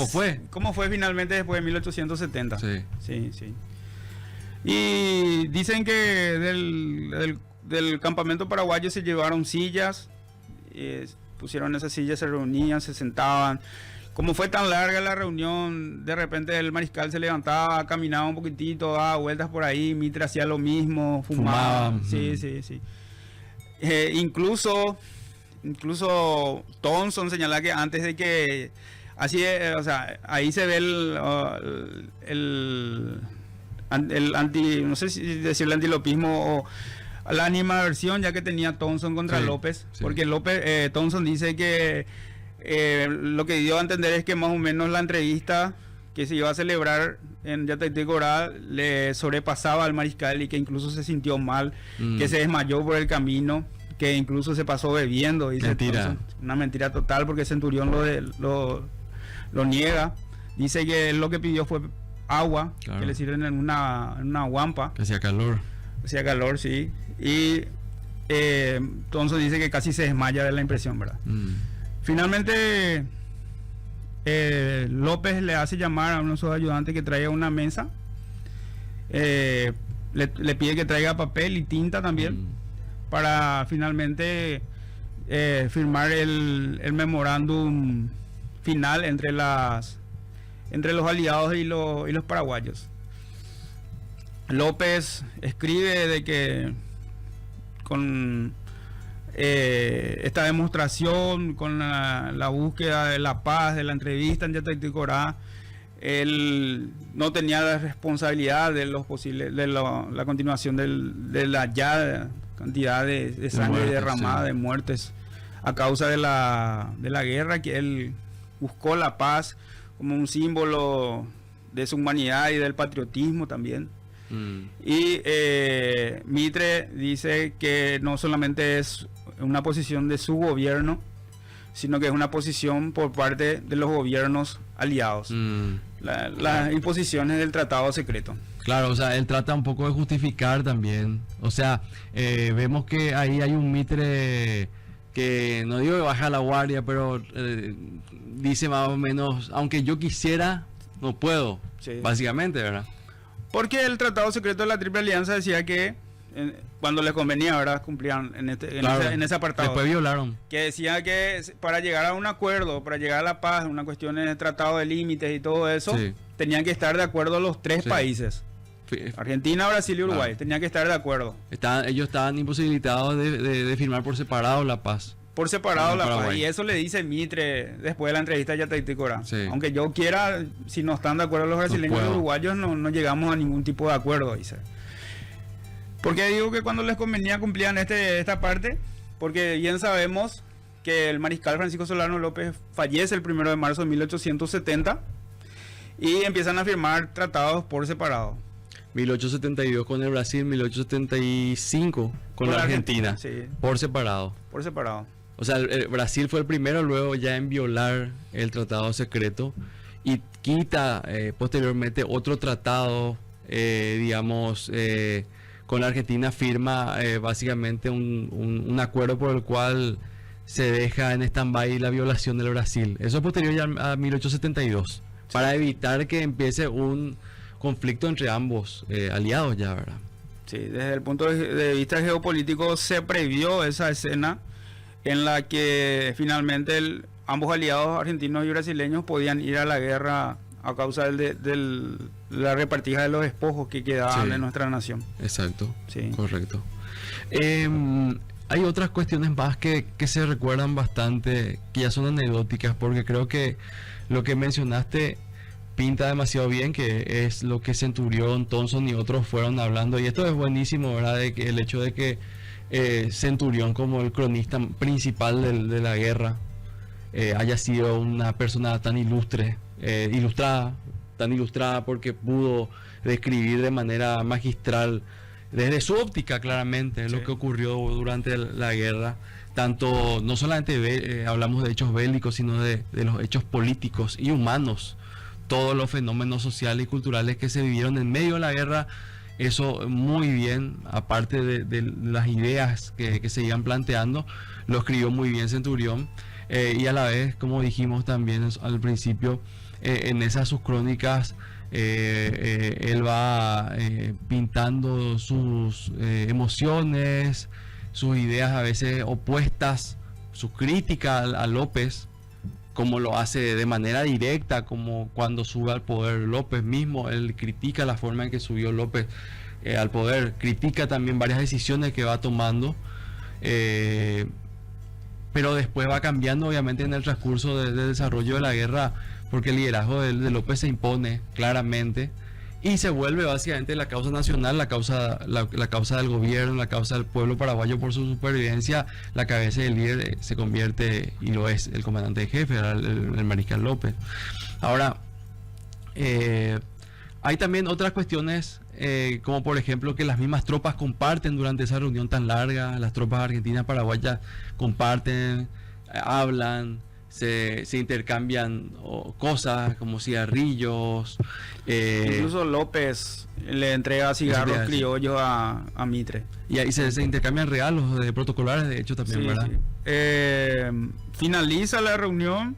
¿Cómo fue finalmente después de 1870? Sí. Sí. Y dicen que del campamento paraguayo se llevaron sillas, pusieron esas sillas, se reunían, se sentaban. Como fue tan larga la reunión, de repente el mariscal se levantaba, caminaba un poquitito, daba vueltas por ahí, Mitre hacía lo mismo, fumaba. Sí. Incluso Thompson señala que antes de que así, o sea, ahí se ve el no sé si decir el antilopismo o la animadversión ya que tenía Thompson contra López, porque Thompson dice que lo que dio a entender es que más o menos la entrevista que se iba a celebrar en Yataití-Corá le sobrepasaba al mariscal y que incluso se sintió mal, que se desmayó por el camino, que incluso se pasó bebiendo. Mentira. Una mentira total, porque Centurión lo niega. Dice que lo que pidió fue agua, claro, que le sirven en una guampa. Que hacía calor. Hacía calor, sí. Y Thompson dice que casi se desmaya de la impresión, ¿verdad? Finalmente, López le hace llamar a uno de sus ayudantes que traiga una mesa. Le pide que traiga papel y tinta también, para finalmente firmar el memorándum final entre los aliados y los paraguayos. López escribe de que con esta demostración, con la búsqueda de la paz, de la entrevista en Yataití-Corá, él no tenía la responsabilidad de los posibles, de la continuación de la ya cantidad de sangre derramada, de muertes a causa de la guerra, que él buscó la paz como un símbolo de su humanidad y del patriotismo también. Y Mitre dice que no solamente es una posición de su gobierno, sino que es una posición por parte de los gobiernos aliados, las imposiciones del tratado secreto. Claro, o sea, él trata un poco de justificar también. O sea, vemos que ahí hay un Mitre que no digo que baja la guardia, pero dice más o menos, aunque yo quisiera, no puedo, básicamente, ¿verdad? Porque el tratado secreto de la Triple Alianza decía que cuando les convenía, ¿verdad?, cumplían en ese apartado. Después violaron. Que decía que para llegar a un acuerdo, para llegar a la paz, una cuestión de tratado de límites y todo eso, tenían que estar de acuerdo los tres países. Argentina, Brasil y Uruguay, tenían que estar de acuerdo. Ellos estaban imposibilitados de firmar por separado la paz. Por separado la paz. Y eso le dice Mitre después de la entrevista de Yataití-Corá. Aunque yo quiera, si no están de acuerdo los brasileños y los uruguayos, no llegamos a ningún tipo de acuerdo, dice. Porque digo que cuando les convenía cumplían esta parte, porque bien sabemos que el mariscal Francisco Solano López fallece el 1 de marzo de 1870 y empiezan a firmar tratados por separado. 1872 con el Brasil, 1875 con la Argentina, por separado. Por separado. O sea, el Brasil fue el primero luego ya en violar el tratado secreto y quita posteriormente otro tratado, con la Argentina firma básicamente un acuerdo por el cual se deja en stand-by la violación del Brasil. Eso es posterior ya a 1872, para evitar que empiece un conflicto entre ambos aliados ya, ¿verdad? Sí, desde el punto de vista geopolítico se previó esa escena en la que finalmente ambos aliados argentinos y brasileños podían ir a la guerra a causa de la repartija de los despojos que quedaban de nuestra nación. Exacto, correcto. Hay otras cuestiones más que se recuerdan bastante, que ya son anecdóticas, porque creo que lo que mencionaste pinta demasiado bien, que es lo que Centurión, Thompson y otros fueron hablando, y esto es buenísimo, ¿verdad? El hecho de que Centurión, como el cronista principal de la guerra, haya sido una persona tan ilustrada porque pudo describir de manera magistral, desde su óptica claramente, lo que ocurrió durante la guerra. Tanto, no solamente hablamos de hechos bélicos, sino de los hechos políticos y humanos, todos los fenómenos sociales y culturales que se vivieron en medio de la guerra, eso muy bien, aparte de las ideas que se iban planteando, lo escribió muy bien Centurión. Y a la vez, como dijimos también al principio, en esas sus crónicas, él va pintando sus emociones, sus ideas a veces opuestas, su crítica a López, como lo hace de manera directa, como cuando sube al poder López mismo. Él critica la forma en que subió López al poder, critica también varias decisiones que va tomando, pero después va cambiando obviamente en el transcurso del desarrollo de la guerra, porque el liderazgo de López se impone claramente y se vuelve básicamente la causa nacional, la causa del gobierno, la causa del pueblo paraguayo por su supervivencia. La cabeza del líder se convierte, y lo es, el comandante en jefe, el mariscal López. Ahora, hay también otras cuestiones, como por ejemplo que las mismas tropas comparten durante esa reunión tan larga, las tropas argentinas paraguayas comparten, hablan, se intercambian cosas como cigarrillos. Incluso López le entrega cigarros criollos a Mitre. Y ahí se intercambian regalos protocolares, de hecho, también, sí, ¿verdad? Sí. Finaliza la reunión.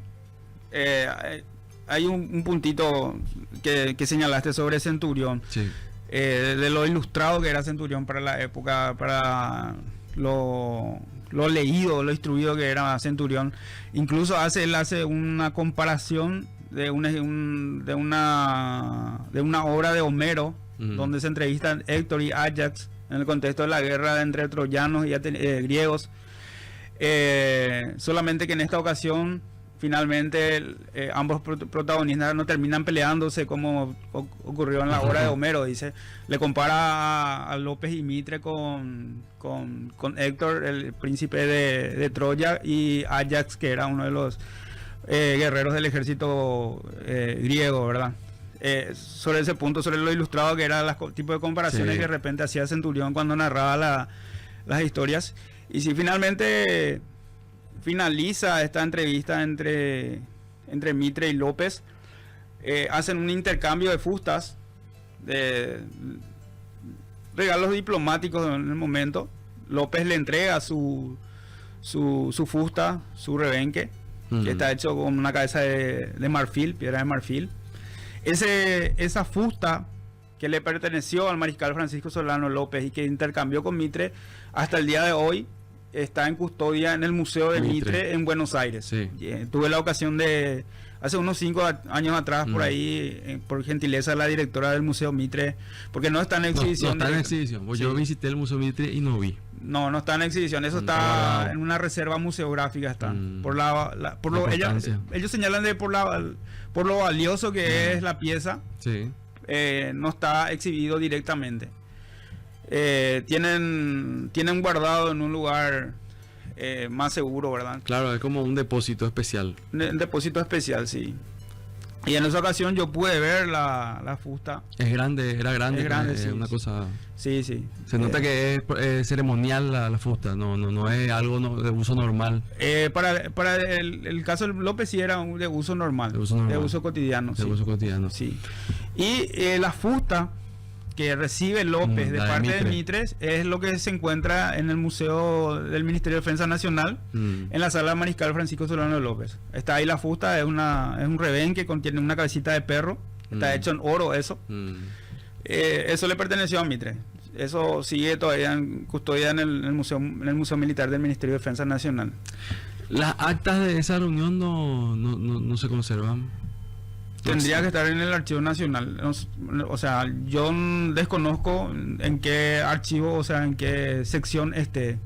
Hay un puntito que señalaste sobre Centurión. Sí. De lo ilustrado que era Centurión para la época, para lo leído, lo instruido que era Centurión. Incluso él hace una comparación de una obra de Homero, donde se entrevistan Héctor y Ajax en el contexto de la guerra entre troyanos y griegos. Solamente que en esta ocasión finalmente ambos protagonistas no terminan peleándose como ocurrió en la obra de Homero. Dice, le compara a López y Mitre con Héctor, el príncipe de Troya, y Ajax, que era uno de los guerreros del ejército griego, ¿verdad? Sobre ese punto, sobre lo ilustrado que eran los tipos de comparaciones que de repente hacía Centurión cuando narraba las historias. Y si finalmente finaliza esta entrevista entre Mitre y López, hacen un intercambio de fustas, de regalos diplomáticos en el momento. López le entrega su fusta, su rebenque, que está hecho con una cabeza de marfil, piedra de marfil. Esa fusta que le perteneció al mariscal Francisco Solano López y que intercambió con Mitre, hasta el día de hoy está en custodia en el Museo de Mitre en Buenos Aires. Sí. Tuve la ocasión de, hace unos 5 años atrás, por ahí, por gentileza de la directora del Museo Mitre, porque no está en exhibición. No está en exhibición. Yo visité el Museo Mitre y no vi. No está en exhibición. Eso está en una reserva museográfica. Ellos señalan por lo valioso que es la pieza. Sí. No está exhibido directamente. Tienen guardado en un lugar más seguro, ¿verdad? Claro, es como un depósito especial. Un depósito especial, sí. Y en esa ocasión yo pude ver la fusta. Era grande, sí, una cosa. Sí. Se nota que es ceremonial la fusta, no es algo de uso normal. Para el caso de López sí era de uso normal, de uso cotidiano. De uso cotidiano. Sí. Y la fusta que recibe López de parte de Mitre es lo que se encuentra en el Museo del Ministerio de Defensa Nacional, en la sala Mariscal Francisco Solano López. Está ahí la fusta, es un rebenque que contiene una cabecita de perro, está hecho en oro eso. Eso le perteneció a Mitre. Eso sigue todavía en custodia en el Museo Militar del Ministerio de Defensa Nacional. Las actas de esa reunión no se conservan. Tendría que estar en el Archivo Nacional. O sea, yo desconozco en qué archivo, o sea, en qué sección esté.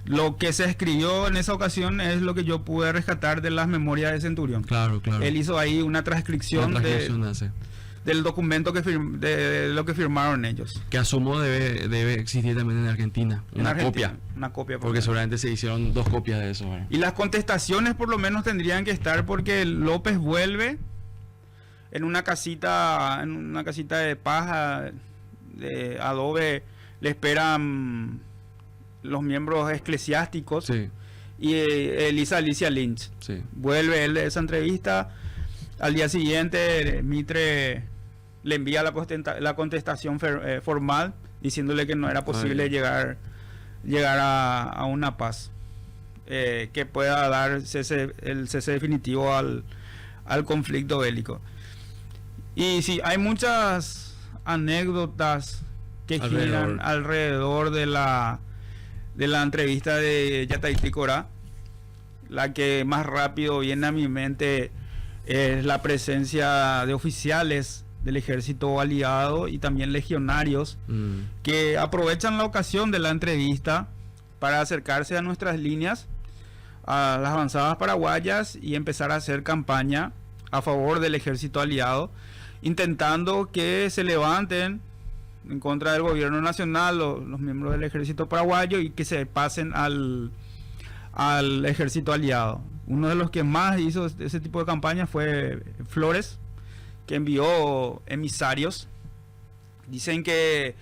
Lo que se escribió en esa ocasión es lo que yo pude rescatar de las memorias de Centurión. Claro. Él hizo ahí una transcripción del documento de lo que firmaron ellos. Que asumo debe existir también en Argentina. Una copia. Porque seguramente se hicieron 2 copias de eso. Y las contestaciones por lo menos tendrían que estar, porque López vuelve en una casita de paja, de adobe. Le esperan los miembros eclesiásticos. Sí. Y Elisa Alicia Lynch. Sí. Vuelve él de esa entrevista. Al día siguiente Mitre le envía la contestación formal diciéndole que no era posible llegar a una paz que pueda dar el cese definitivo al conflicto bélico. Y sí, hay muchas anécdotas que giran alrededor de la entrevista de Yataití Corá. La que más rápido viene a mi mente es la presencia de oficiales del ejército aliado y también legionarios que aprovechan la ocasión de la entrevista para acercarse a nuestras líneas, a las avanzadas paraguayas, y empezar a hacer campaña a favor del ejército aliado, intentando que se levanten en contra del gobierno nacional los miembros del ejército paraguayo y que se pasen al ejército aliado. Uno de los que más hizo ese tipo de campaña fue Flores, que envió emisarios. Dicen que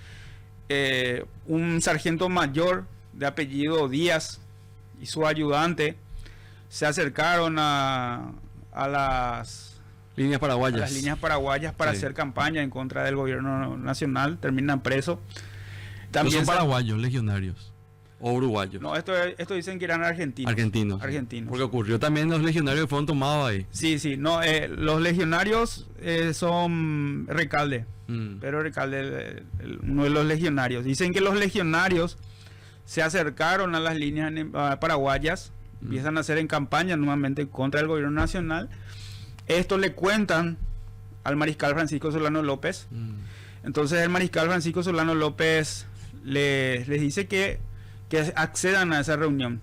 un sargento mayor de apellido Díaz y su ayudante se acercaron a las líneas paraguayas para sí. hacer campaña en contra del gobierno nacional. Terminan presos. También ¿no son paraguayos, legionarios o uruguayos? No, esto dicen que eran argentinos. Argentinos. Porque ocurrió también los legionarios que fueron tomados ahí. Sí. No, los legionarios son Recalde. Pero Recalde, uno de los legionarios. Dicen que los legionarios se acercaron a las líneas paraguayas, empiezan a hacer en campaña nuevamente contra el gobierno nacional. Esto le cuentan al mariscal Francisco Solano López. Entonces el mariscal Francisco Solano López les dice que accedan a esa reunión,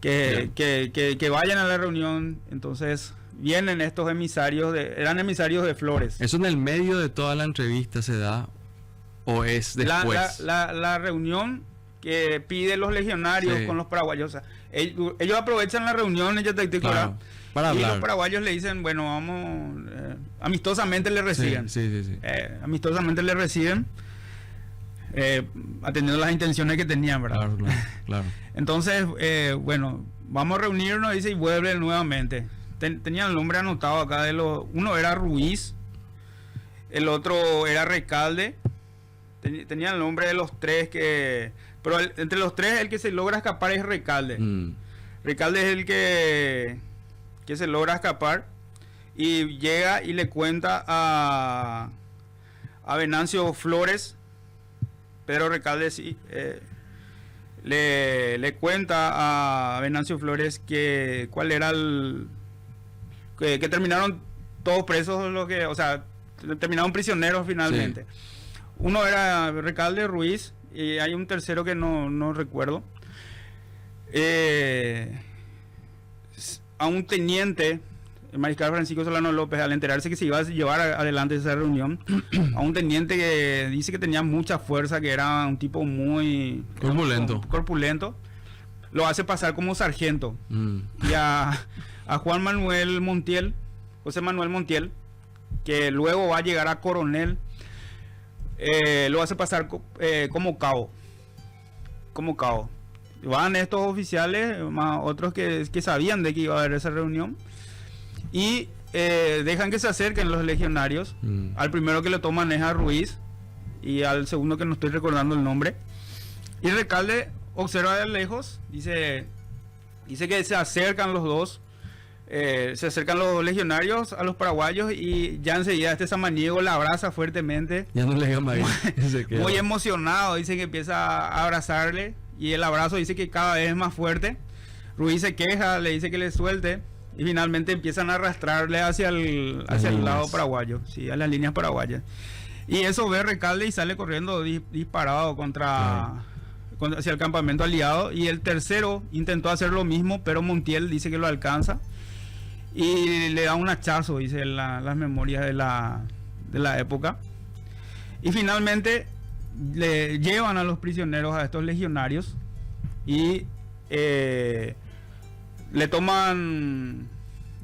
que vayan a la reunión. Entonces vienen estos emisarios, eran emisarios de Flores. ¿Eso en el medio de toda la entrevista se da o es después? La reunión que pide los legionarios con los paraguayos. O sea, ellos aprovechan la reunión en Yataití Corá para hablar. Y los paraguayos le dicen, bueno, vamos, amistosamente le reciben. Sí. Amistosamente le reciben, atendiendo las intenciones que tenían, ¿verdad? Claro. Entonces, bueno, vamos a reunirnos, dice, y vuelven nuevamente. Tenían el nombre anotado acá uno era Ruiz, el otro era Recalde. Tenían el nombre de los tres pero entre los tres el que se logra escapar es Recalde. Recalde es el que se logra escapar y llega y le cuenta a Venancio Flores. Pedro Recalde sí le cuenta a Venancio Flores que cuál era que terminaron todos presos, terminaron prisioneros finalmente. Sí. Uno era Recalde, Ruiz, y hay un tercero que no recuerdo. A un teniente, el mariscal Francisco Solano López, al enterarse que se iba a llevar adelante esa reunión, a un teniente que dice que tenía mucha fuerza, que era un tipo muy corpulento, lo hace pasar como sargento. Y a José Manuel Montiel, que luego va a llegar a coronel, lo hace pasar como cabo. Van estos oficiales, más otros que sabían de que iba a haber esa reunión, y dejan que se acerquen los legionarios. Al primero que lo toman es a Ruiz, y al segundo que no estoy recordando el nombre. Y Recalde observa de lejos, dice que se acercan los dos. Se acercan los legionarios a los paraguayos, y ya enseguida este samaniego la abraza fuertemente. Ya no le digan más. Muy emocionado, dice que empieza a abrazarle, y el abrazo dice que cada vez es más fuerte. Ruiz se queja, le dice que le suelte, y finalmente empiezan a arrastrarle hacia el lado paraguayo, sí, a las líneas paraguayas. Y eso ve Recalde y sale corriendo disparado hacia el campamento aliado. Y el tercero intentó hacer lo mismo, pero Montiel dice que lo alcanza y le da un hachazo, dice las memorias de la época. Y finalmente le llevan a los prisioneros, a estos legionarios, y le toman,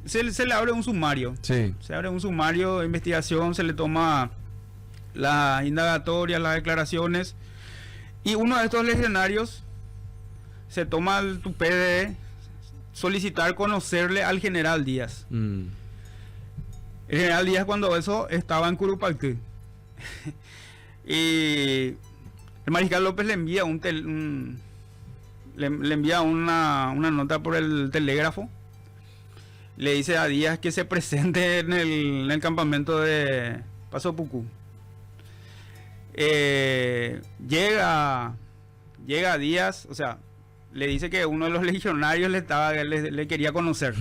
se le abre un sumario. Sí. Se abre un sumario de investigación, se le toma las indagatorias, las declaraciones, y uno de estos legionarios se toma el tupé de solicitar conocerle al general Díaz. El general Díaz, cuando eso, estaba en Curupaytí. Y el mariscal López le envía le envía una nota por el telégrafo. Le dice a Díaz que se presente en el campamento de Paso Pucú. Llega Díaz, o sea, le dice que uno de los legionarios le quería conocer.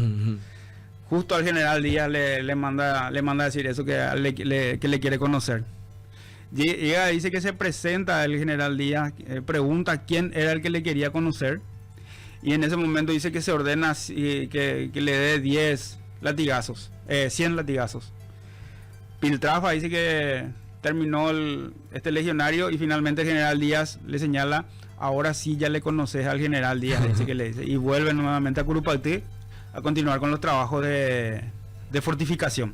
Justo al general Díaz le manda a decir eso, que le quiere conocer. Llega, dice que se presenta el general Díaz, pregunta quién era el que le quería conocer, y en ese momento dice que se ordena que le dé 10 latigazos, 100 latigazos. Piltrafa dice que terminó este legionario, y finalmente el general Díaz le señala: ahora sí ya le conoces al general Díaz, dice que le dice, y vuelve nuevamente a Curupaytí a continuar con los trabajos de fortificación.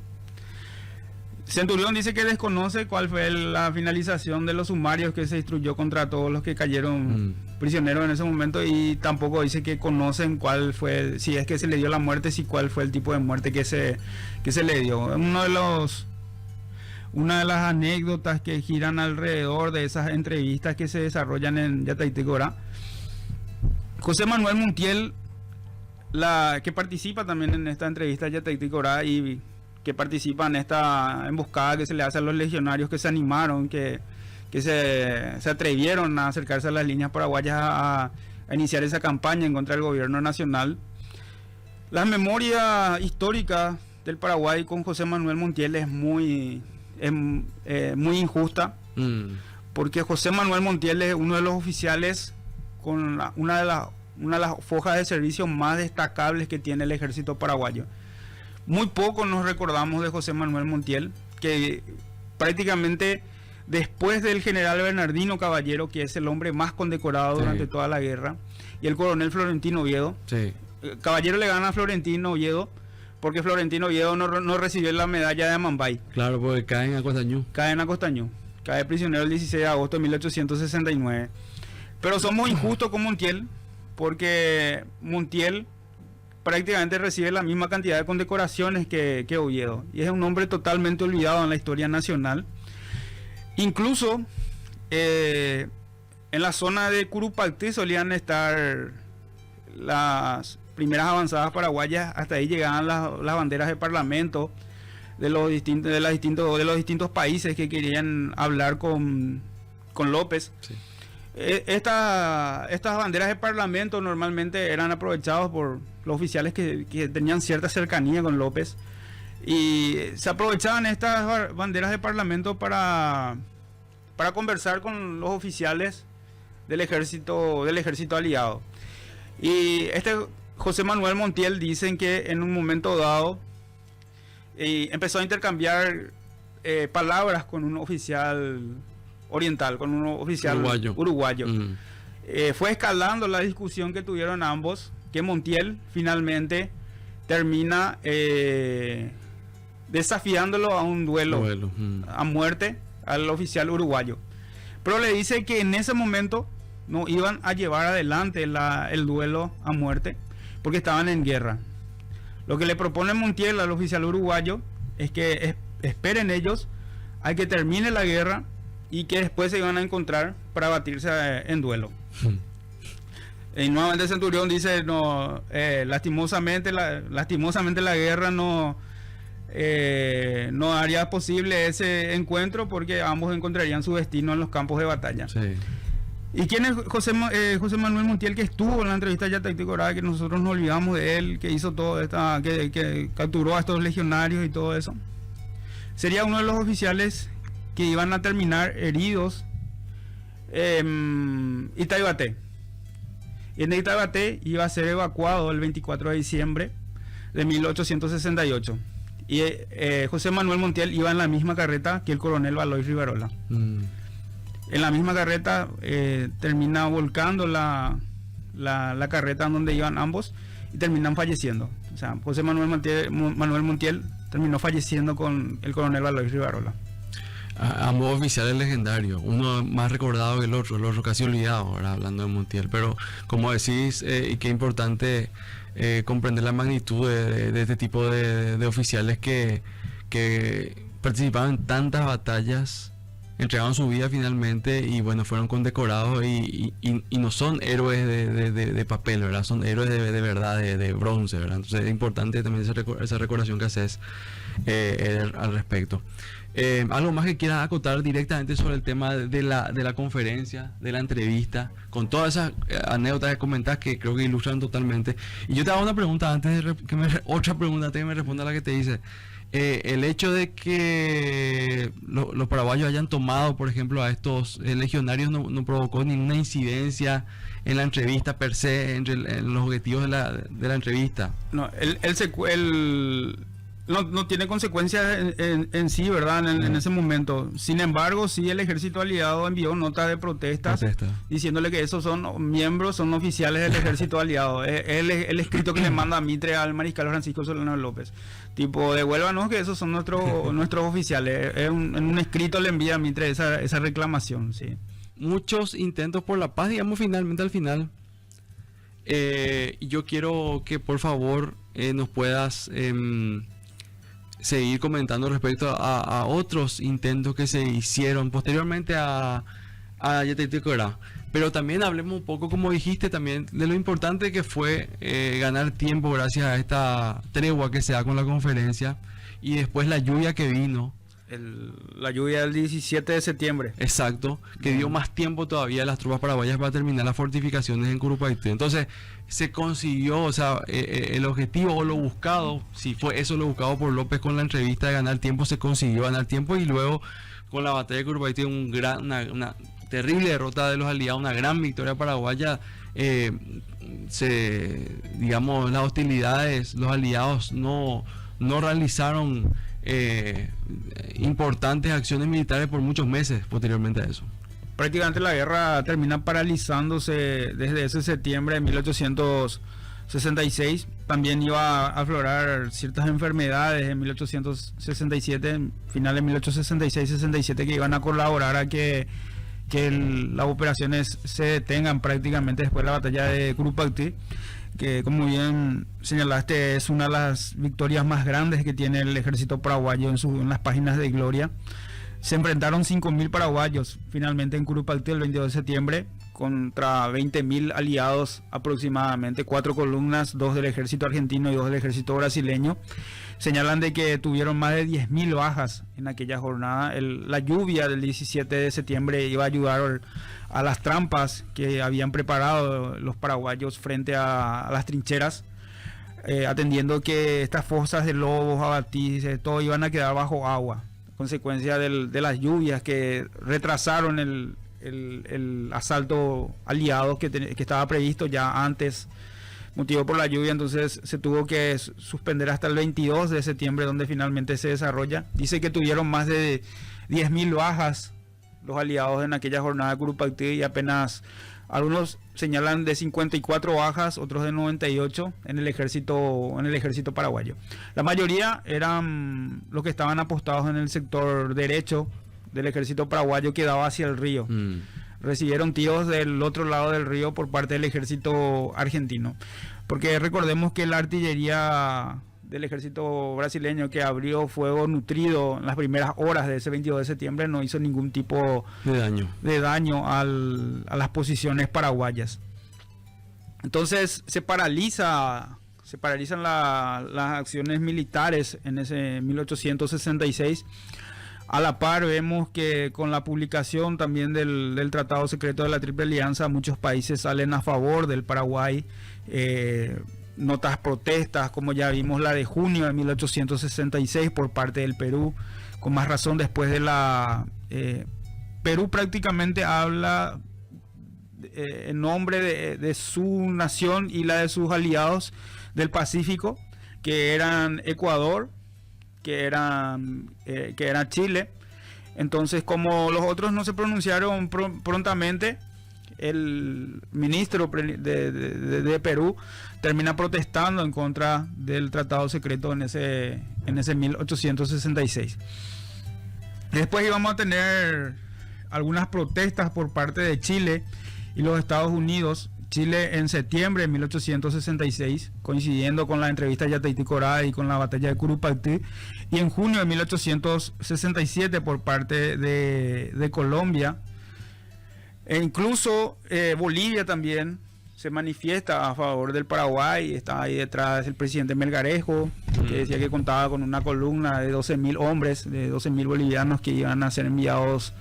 Centurión dice que desconoce cuál fue la finalización de los sumarios que se instruyó contra todos los que cayeron prisioneros en ese momento, y tampoco dice que conocen cuál fue, si es que se le dio la muerte, si cuál fue el tipo de muerte que se le dio. Una de las anécdotas que giran alrededor de esas entrevistas que se desarrollan en Yataití Corá, José Manuel Montiel, que participa también en esta entrevista Yataití Corá, y que participa en esta emboscada que se le hace a los legionarios que se animaron, que se atrevieron a acercarse a las líneas paraguayas a iniciar esa campaña en contra del gobierno nacional. La memoria histórica del Paraguay con José Manuel Montiel es muy injusta, porque José Manuel Montiel es uno de los oficiales con una de las fojas de servicio más destacables que tiene el ejército paraguayo. Muy poco nos recordamos de José Manuel Montiel, que prácticamente después del general Bernardino Caballero, que es el hombre más condecorado durante toda la guerra, y el coronel Florentino Oviedo. Caballero le gana a Florentino Oviedo porque Florentino Oviedo no recibió la medalla de Amambay. Claro, porque caen a Costañú. Cae prisionero el 16 de agosto de 1869. Pero somos injustos con Montiel, porque Montiel prácticamente recibe la misma cantidad de condecoraciones que Oviedo, y es un hombre totalmente olvidado en la historia nacional. Incluso en la zona de Curupaytí solían estar las primeras avanzadas paraguayas, hasta ahí llegaban las banderas de parlamento de los distintos países que querían hablar con López. Sí. Estas banderas de parlamento normalmente eran aprovechados por los oficiales que tenían cierta cercanía con López, y se aprovechaban estas banderas de parlamento para conversar con los oficiales del ejército aliado. Y José Manuel Montiel, dicen que en un momento dado empezó a intercambiar palabras con un oficial oriental, con un oficial uruguayo. Fue escalando la discusión que tuvieron ambos, que Montiel finalmente termina desafiándolo a un duelo. A muerte al oficial uruguayo, pero le dice que en ese momento no iban a llevar adelante el duelo a muerte porque estaban en guerra. Lo que le propone Montiel al oficial uruguayo es que esperen ellos a que termine la guerra, y que después se iban a encontrar para batirse en duelo. Y nuevamente Centurión dice: lastimosamente la guerra no haría posible ese encuentro, porque ambos encontrarían su destino en los campos de batalla. Sí. ¿Y quién es José Manuel Montiel, que estuvo en la entrevista de Yataití Corá, que nosotros no olvidamos de él, que hizo todo que capturó a estos legionarios y todo eso? Sería uno de los oficiales que iban a terminar heridos en Itaibaté. Y en Itaibaté iba a ser evacuado el 24 de diciembre de 1868. Y José Manuel Montiel iba en la misma carreta que el coronel Baloy Rivarola. En la misma carreta termina volcando la carreta en donde iban ambos, y terminan falleciendo. O sea, José Manuel Montiel terminó falleciendo con el coronel Baloy Rivarola. Ambos oficiales legendarios, uno más recordado que el otro casi olvidado, ahora hablando de Montiel. Pero como decís, y qué importante comprender la magnitud de este tipo de oficiales que que participaron en tantas batallas, entregaron su vida finalmente y bueno, fueron condecorados y no son héroes de papel, ¿verdad? Son héroes de verdad, de bronce, ¿verdad? Entonces es importante también esa recordación que haces al respecto. Algo más que quieras acotar directamente sobre el tema de la conferencia, de la entrevista, con todas esas anécdotas que comentás que creo que ilustran totalmente. Y yo te hago una pregunta antes de otra pregunta antes de que me responda la que te hice. El hecho de que los paraguayos hayan tomado, por ejemplo, a estos legionarios no provocó ninguna incidencia en la entrevista per se, en los objetivos de la entrevista. No, no tiene consecuencias en sí, ¿verdad? En ese momento. Sin embargo, sí el ejército aliado envió notas de protesta diciéndole que esos son miembros, son oficiales del ejército aliado. Es el escrito que le manda a Mitre al mariscal Francisco Solano López. Tipo, devuélvanos que esos son nuestros oficiales. En un escrito le envía a Mitre esa reclamación, sí. Muchos intentos por la paz, digamos, finalmente al final. Yo quiero que por favor nos puedas seguir comentando respecto a otros intentos que se hicieron posteriormente a Yateticora. Pero también hablemos un poco, como dijiste, también de lo importante que fue ganar tiempo gracias a esta tregua que se da con la conferencia y después la lluvia que vino. La lluvia del 17 de septiembre. Exacto, que dio más tiempo todavía a las tropas paraguayas para terminar las fortificaciones en Curupaytí. Entonces se consiguió, o sea, el objetivo o lo buscado, si fue eso lo buscado por López con la entrevista de ganar tiempo, se consiguió ganar tiempo y luego con la batalla de Curupaytí una terrible derrota de los aliados, una gran victoria paraguaya. Digamos, las hostilidades, los aliados no realizaron importantes acciones militares por muchos meses posteriormente a eso. Prácticamente la guerra termina paralizándose desde ese septiembre de 1866. También iba a aflorar ciertas enfermedades en 1867, final de 1866-67, que iban a colaborar a que las operaciones se detengan prácticamente después de la batalla de Curupaytí, que como bien señalaste es una de las victorias más grandes que tiene el ejército paraguayo en las páginas de gloria. Se enfrentaron 5.000 paraguayos finalmente en Curupaytí el 22 de septiembre contra 20.000 aliados aproximadamente, 4 columnas, 2 del ejército argentino y 2 del ejército brasileño. Señalan de que tuvieron más de 10.000 bajas en aquella jornada. La lluvia del 17 de septiembre iba a ayudar a las trampas que habían preparado los paraguayos frente a las trincheras, atendiendo que estas fosas de lobos, abatís, todo iban a quedar bajo agua, consecuencia de las lluvias que retrasaron el asalto aliado que estaba previsto ya antes, motivo por la lluvia. Entonces se tuvo que suspender hasta el 22 de septiembre, donde finalmente se desarrolla. Dice que tuvieron más de 10.000 bajas los aliados en aquella jornada de Curupaytí y apenas algunos señalan de 54 bajas, otros de 98 en el ejército paraguayo. La mayoría eran los que estaban apostados en el sector derecho del ejército paraguayo que daba hacia el río. Recibieron tiros del otro lado del río por parte del ejército argentino, porque recordemos que la artillería del ejército brasileño, que abrió fuego nutrido en las primeras horas de ese 22 de septiembre, no hizo ningún tipo de daño a las posiciones paraguayas. Entonces se paralizan las acciones militares en ese 1866. A la par vemos que con la publicación también del Tratado Secreto de la Triple Alianza, muchos países salen a favor del Paraguay. Notas protestas, como ya vimos la de junio de 1866 por parte del Perú, con más razón después de Perú prácticamente habla en nombre de su nación y la de sus aliados del Pacífico, que eran Ecuador, que era Chile. Entonces, como los otros no se pronunciaron prontamente, el ministro de Perú termina protestando en contra del tratado secreto en ese 1866. Después íbamos a tener algunas protestas por parte de Chile y los Estados Unidos, Chile en septiembre de 1866, coincidiendo con la entrevista de Yataití Corá y con la batalla de Curupaytí, y en junio de 1867 por parte de Colombia. E incluso Bolivia también se manifiesta a favor del Paraguay. Está ahí detrás el presidente Melgarejo, que decía que contaba con una columna de 12.000 hombres, de 12.000 bolivianos que iban a ser enviados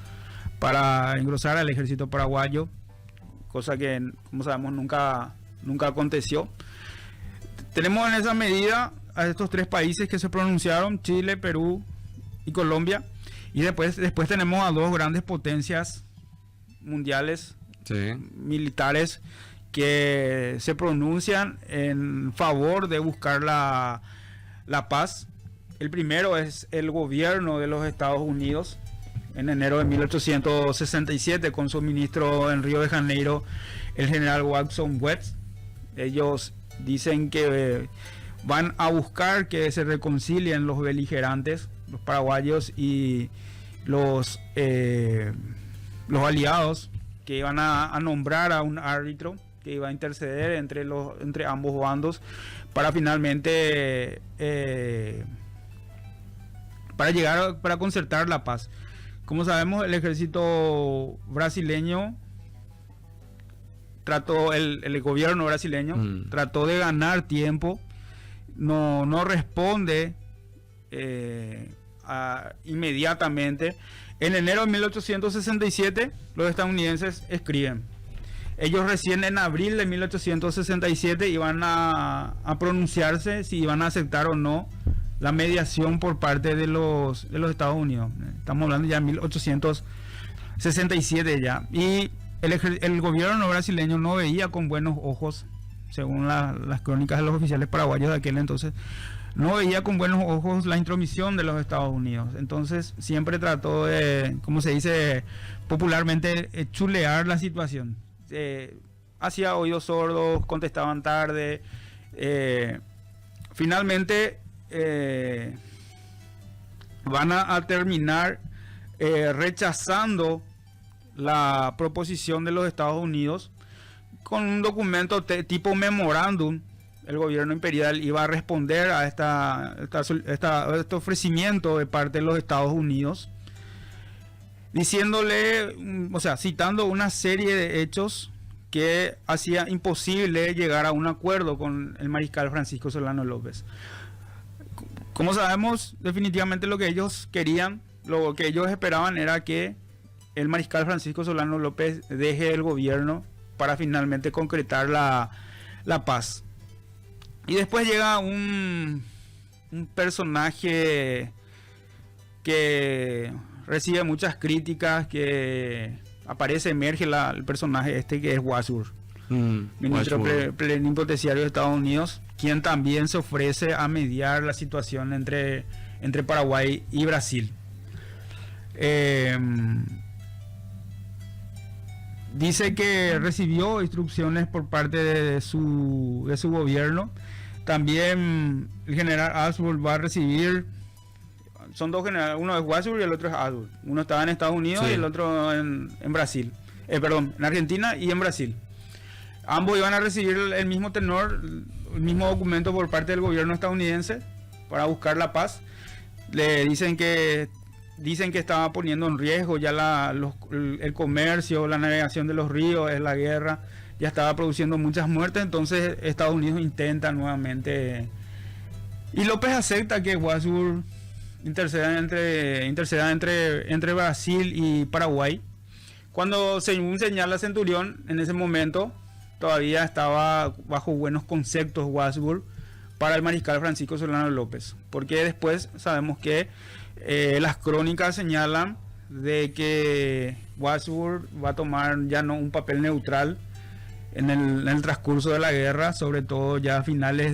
para engrosar al ejército paraguayo, cosa que, como sabemos, nunca aconteció. Tenemos en esa medida a estos tres países que se pronunciaron: Chile, Perú y Colombia, y después tenemos a dos grandes potencias mundiales, sí, militares, que se pronuncian en favor de buscar la paz. El primero es el gobierno de los Estados Unidos, en enero de 1867, con su ministro en Río de Janeiro, el general Watson West. Ellos dicen que van a buscar que se reconcilien los beligerantes, los paraguayos y los aliados, que iban a nombrar a un árbitro que iba a interceder entre ambos bandos para finalmente para concertar la paz. Como sabemos, el ejército brasileño el gobierno brasileño trató de ganar tiempo, no responde inmediatamente. En enero de 1867 los estadounidenses escriben. Ellos recién en abril de 1867 iban a pronunciarse si iban a aceptar o no la mediación por parte de los Estados Unidos. Estamos hablando ya de 1867 ya. Y el gobierno brasileño no veía con buenos ojos, según las crónicas de los oficiales paraguayos de aquel entonces, no veía con buenos ojos la intromisión de los Estados Unidos. Entonces siempre trató de, como se dice popularmente, chulear la situación. Hacía oídos sordos, contestaban tarde. Finalmente van a terminar rechazando la proposición de los Estados Unidos con un documento tipo memorándum. El gobierno imperial iba a responder a este ofrecimiento de parte de los Estados Unidos, diciéndole, o sea, citando una serie de hechos que hacía imposible llegar a un acuerdo con el mariscal Francisco Solano López. Como sabemos, definitivamente lo que ellos querían, lo que ellos esperaban era que el mariscal Francisco Solano López deje el gobierno para finalmente concretar la paz. Y después llega un personaje que recibe muchas críticas, que emerge el personaje que es Wadsworth, ministro plenipotenciario de Estados Unidos, quien también se ofrece a mediar la situación entre Paraguay y Brasil. Dice que recibió instrucciones por parte de su gobierno. También el general Wadsworth va a recibir, son dos generales, uno es Wadsworth y el otro es Wadsworth. Uno estaba en Estados Unidos, sí, y el otro en Brasil. En Argentina y en Brasil. Ambos iban a recibir el mismo tenor, el mismo documento por parte del gobierno estadounidense para buscar la paz. Le dicen que estaba poniendo en riesgo ya el comercio, la navegación de los ríos, la guerra, ya estaba produciendo muchas muertes. Entonces Estados Unidos intenta nuevamente, y López acepta que Wadsworth interceda entre Brasil y Paraguay, cuando, según señala Centurión, en ese momento todavía estaba bajo buenos conceptos Wadsworth para el mariscal Francisco Solano López, porque después sabemos que las crónicas señalan de que Wadsworth va a tomar ya no un papel neutral en el transcurso de la guerra, sobre todo ya a finales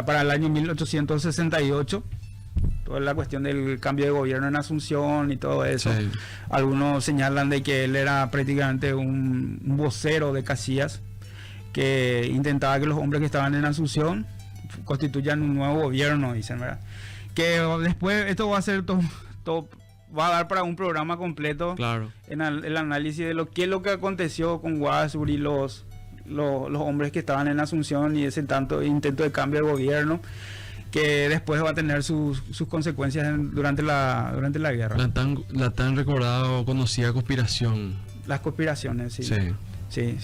para el año 1868, toda la cuestión del cambio de gobierno en Asunción y todo eso. Sí. Algunos señalan de que él era prácticamente un vocero de Casillas, que intentaba que los hombres que estaban en Asunción constituyan un nuevo gobierno, dicen, ¿verdad? Que después esto va a ser todo va a dar para un programa completo Claro. en el análisis de qué es lo que aconteció con Guasur y los hombres que estaban en Asunción y ese intento de cambio de gobierno que después va a tener sus consecuencias durante la guerra. La tan recordada o conocida conspiración. Las conspiraciones, sí. Sí.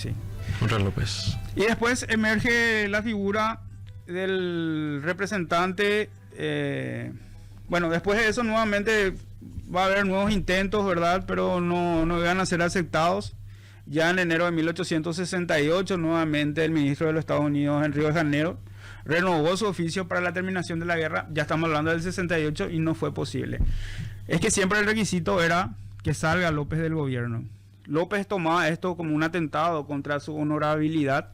Contra López. Y después emerge la figura del representante. Bueno, después de eso nuevamente va a haber nuevos intentos, ¿verdad? Pero no van a ser aceptados. Ya en enero de 1868, nuevamente el ministro de los Estados Unidos en Río de Janeiro renovó su oficio para la terminación de la guerra. Ya estamos hablando del 68 y no fue posible. Es que siempre el requisito era que salga López del gobierno. López tomaba esto como un atentado contra su honorabilidad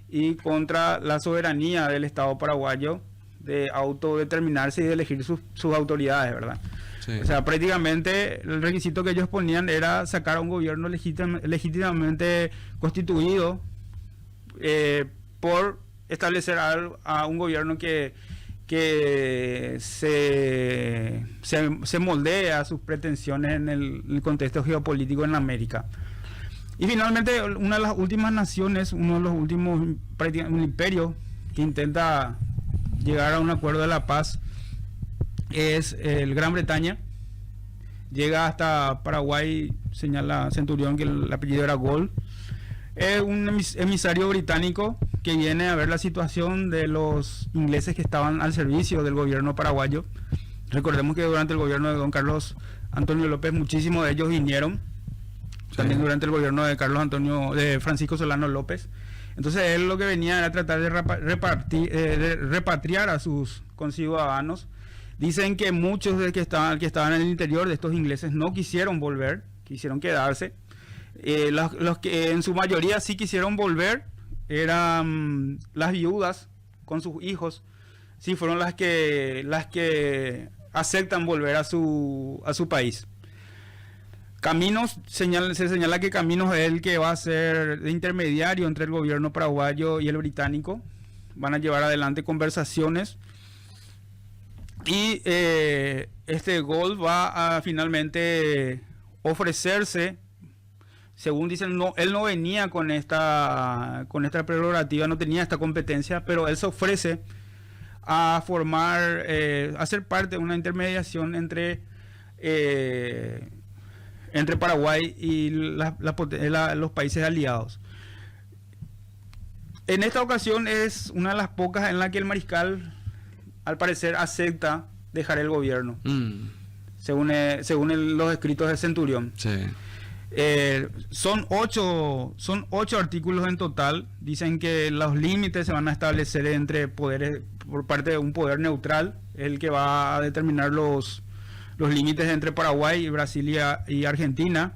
y contra la soberanía del Estado paraguayo de autodeterminarse y de elegir sus autoridades, ¿verdad? Sí. O sea, prácticamente el requisito que ellos ponían era sacar a un gobierno legítimamente constituido por establecer a un gobierno que se moldee a sus pretensiones en el contexto geopolítico en América. Y finalmente, una de las últimas naciones, uno de los últimos un imperio que intenta llegar a un acuerdo de la paz es el Gran Bretaña. Llega hasta Paraguay, señala Centurión que el apellido era Gol. Es un emisario británico que viene a ver la situación de los ingleses que estaban al servicio del gobierno paraguayo. Recordemos que durante el gobierno de don Carlos Antonio López muchísimos de ellos vinieron. También durante el gobierno de Francisco Solano López. Entonces él lo que venía era tratar de repatriar a sus conciudadanos. Dicen que muchos de que estaban en el interior de estos ingleses no quisieron volver, quisieron quedarse. Los que en su mayoría sí quisieron volver eran las viudas con sus hijos, sí fueron las que aceptan volver a su país. Caminos, se señala que Caminos es el que va a ser de intermediario entre el gobierno paraguayo y el británico. Van a llevar adelante conversaciones y este Gol va a finalmente ofrecerse. Según dicen, él no venía con esta prerrogativa, no tenía esta competencia, pero él se ofrece a a ser parte de una intermediación entre Paraguay y los países aliados. En esta ocasión es una de las pocas en la que el mariscal, al parecer, acepta dejar el gobierno, según los escritos de Centurión. Sí. Son ocho artículos en total. Dicen que los límites se van a establecer entre poderes por parte de un poder neutral, el que va a determinar los límites entre Paraguay y Brasil y Argentina.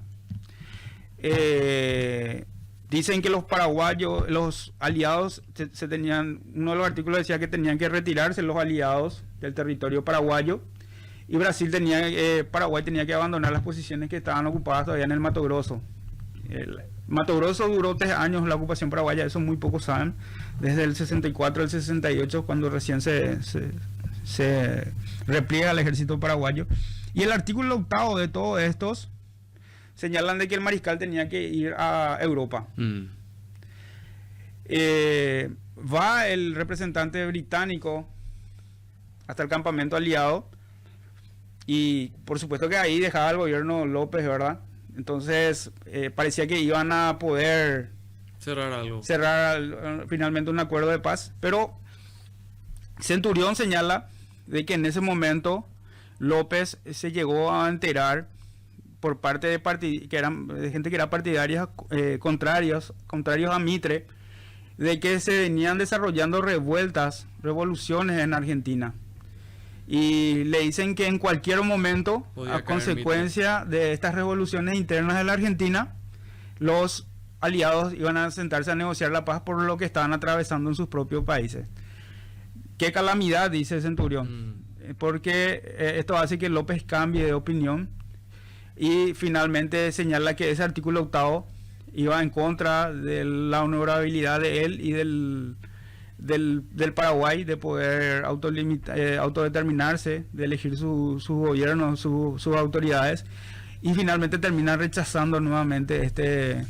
Dicen que los paraguayos, los aliados, uno de los artículos decía que tenían que retirarse los aliados del territorio paraguayo. Y Paraguay tenía que abandonar las posiciones que estaban ocupadas todavía en el Mato Grosso. El Mato Grosso duró 3 años la ocupación paraguaya, eso muy pocos saben. Desde el 64 al 68, cuando recién se repliega el ejército paraguayo. Y el artículo 8 de todos estos señalan de que el mariscal tenía que ir a Europa. Va el representante británico hasta el campamento aliado. Y por supuesto que ahí dejaba el gobierno López, ¿verdad? Entonces parecía que iban a poder cerrar finalmente un acuerdo de paz. Pero Centurión señala de que en ese momento López se llegó a enterar por parte de gente que era partidaria, contrarios a Mitre, de que se venían desarrollando revoluciones en Argentina. Y le dicen que en cualquier momento, a consecuencia de estas revoluciones internas de la Argentina, los aliados iban a sentarse a negociar la paz por lo que estaban atravesando en sus propios países. Qué calamidad, dice Centurión, porque esto hace que López cambie de opinión y finalmente señala que ese artículo 8 iba en contra de la honorabilidad de él y del Paraguay, de poder autodeterminarse, de elegir su gobierno, sus autoridades, y finalmente termina rechazando nuevamente este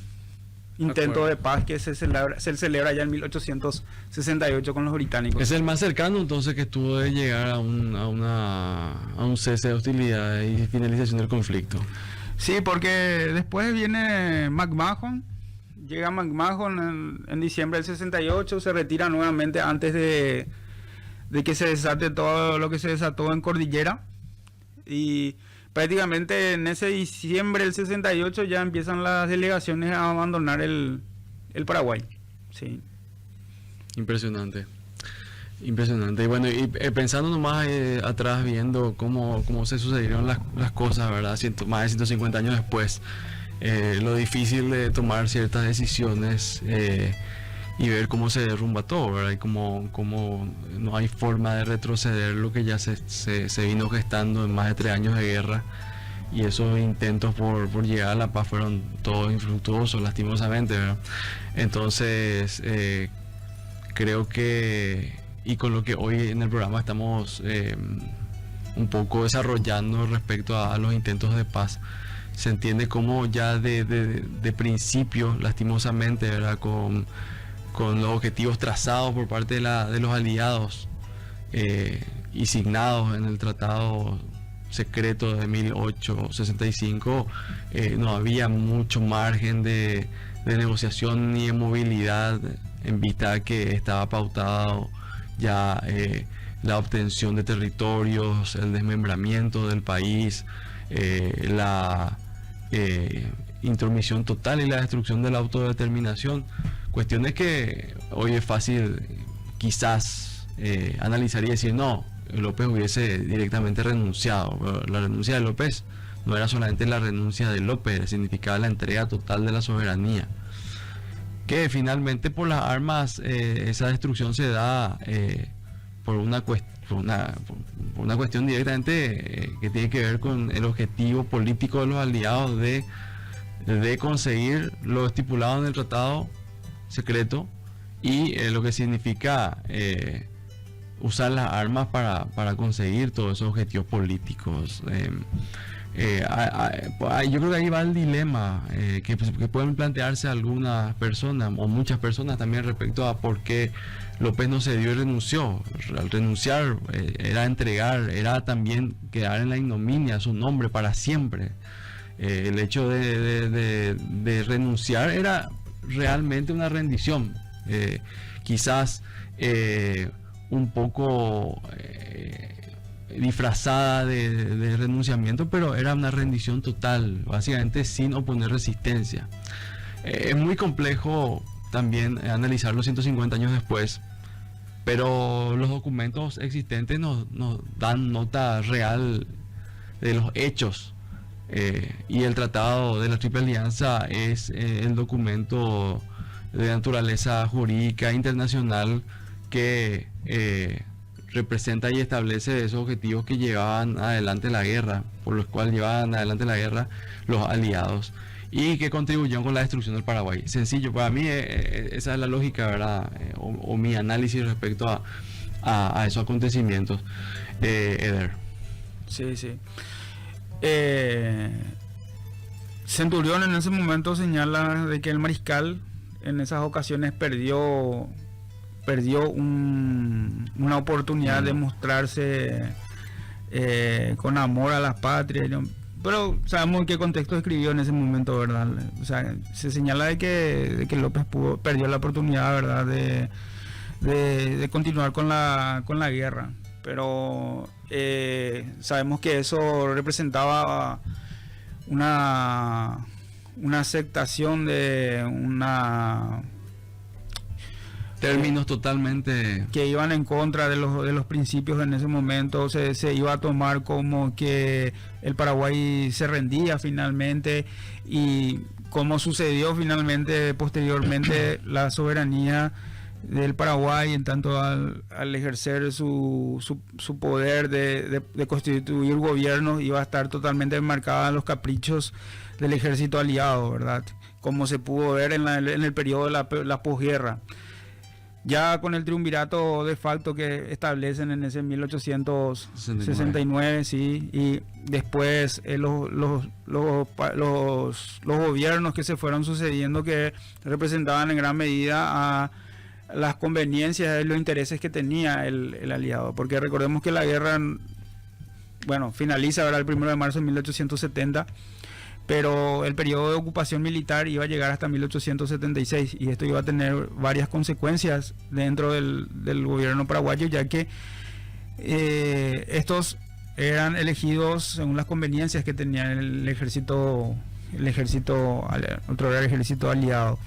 intento de paz que se celebra ya en 1868 con los británicos. Es el más cercano entonces que estuvo de llegar a un cese de hostilidades y finalización del conflicto. Sí, porque después viene McMahon. Llega McMahon en diciembre del 68, se retira nuevamente antes de que se desate todo lo que se desató en Cordillera. Y prácticamente en ese diciembre del 68 ya empiezan las delegaciones a abandonar el Paraguay. Sí. Impresionante. Impresionante. Y bueno, pensando nomás atrás, viendo cómo se sucedieron las cosas, ¿verdad? Más de 150 años después. Lo difícil de tomar ciertas decisiones y ver cómo se derrumba todo, ¿verdad? Y cómo no hay forma de retroceder lo que ya se vino gestando en más de 3 años de guerra, y esos intentos por llegar a la paz fueron todos infructuosos, lastimosamente, ¿verdad? Entonces creo que, y con lo que hoy en el programa estamos un poco desarrollando respecto a los intentos de paz, se entiende como ya de principio, lastimosamente, ¿verdad? Con los objetivos trazados por parte de los aliados y signados en el tratado secreto de 1865, no había mucho margen de negociación ni de movilidad, en vista de que estaba pautado ya la obtención de territorios, el desmembramiento del país, la intromisión total y la destrucción de la autodeterminación. Cuestiones que hoy es fácil quizás analizar y decir, no, López hubiese directamente renunciado. Pero la renuncia de López no era solamente la renuncia de López, significaba la entrega total de la soberanía, que finalmente por las armas esa destrucción se da por una cuestión directamente que tiene que ver con el objetivo político de los aliados de conseguir lo estipulado en el tratado secreto, y lo que significa usar las armas para conseguir todos esos objetivos políticos. Yo creo que ahí va el dilema que pueden plantearse algunas personas o muchas personas también respecto a por qué López no se dio y renunció. Al renunciar era entregar, era también quedar en la ignominia su nombre para siempre. El hecho de renunciar era realmente una rendición, quizás un poco disfrazada de renunciamiento, pero era una rendición total, básicamente sin oponer resistencia. Es muy complejo también analizarlo 150 años después, pero los documentos existentes nos dan nota real de los hechos, y el Tratado de la Triple Alianza es el documento de naturaleza jurídica internacional que representa y establece esos objetivos que llevaban adelante la guerra, por los cuales llevaban adelante la guerra los aliados, y que contribuyeron con la destrucción del Paraguay. Sencillo, para mí esa es la lógica, ¿verdad? O mi análisis respecto a esos acontecimientos. Eder. Sí. Centurión en ese momento señala de que el mariscal en esas ocasiones perdió una oportunidad de mostrarse con amor a la patria, pero sabemos en qué contexto escribió en ese momento, ¿verdad? O sea, se señala de que López perdió la oportunidad, ¿verdad?, de continuar con la guerra, pero sabemos que eso representaba una aceptación de términos totalmente que iban en contra de los principios. En ese momento se iba a tomar como que el Paraguay se rendía finalmente, y como sucedió finalmente posteriormente la soberanía del Paraguay, en tanto al ejercer su poder de constituir gobiernos, iba a estar totalmente enmarcada en los caprichos del ejército aliado, ¿verdad? Como se pudo ver en el periodo de la posguerra. Ya con el triunvirato de facto que establecen en ese 1869, sí, y después los gobiernos que se fueron sucediendo, que representaban en gran medida a las conveniencias y los intereses que tenía el aliado, porque recordemos que la guerra, bueno, finaliza ahora el 1 de marzo de 1870, pero el periodo de ocupación militar iba a llegar hasta 1876, y esto iba a tener varias consecuencias dentro del gobierno paraguayo, ya que estos eran elegidos según las conveniencias que tenía el ejército aliado.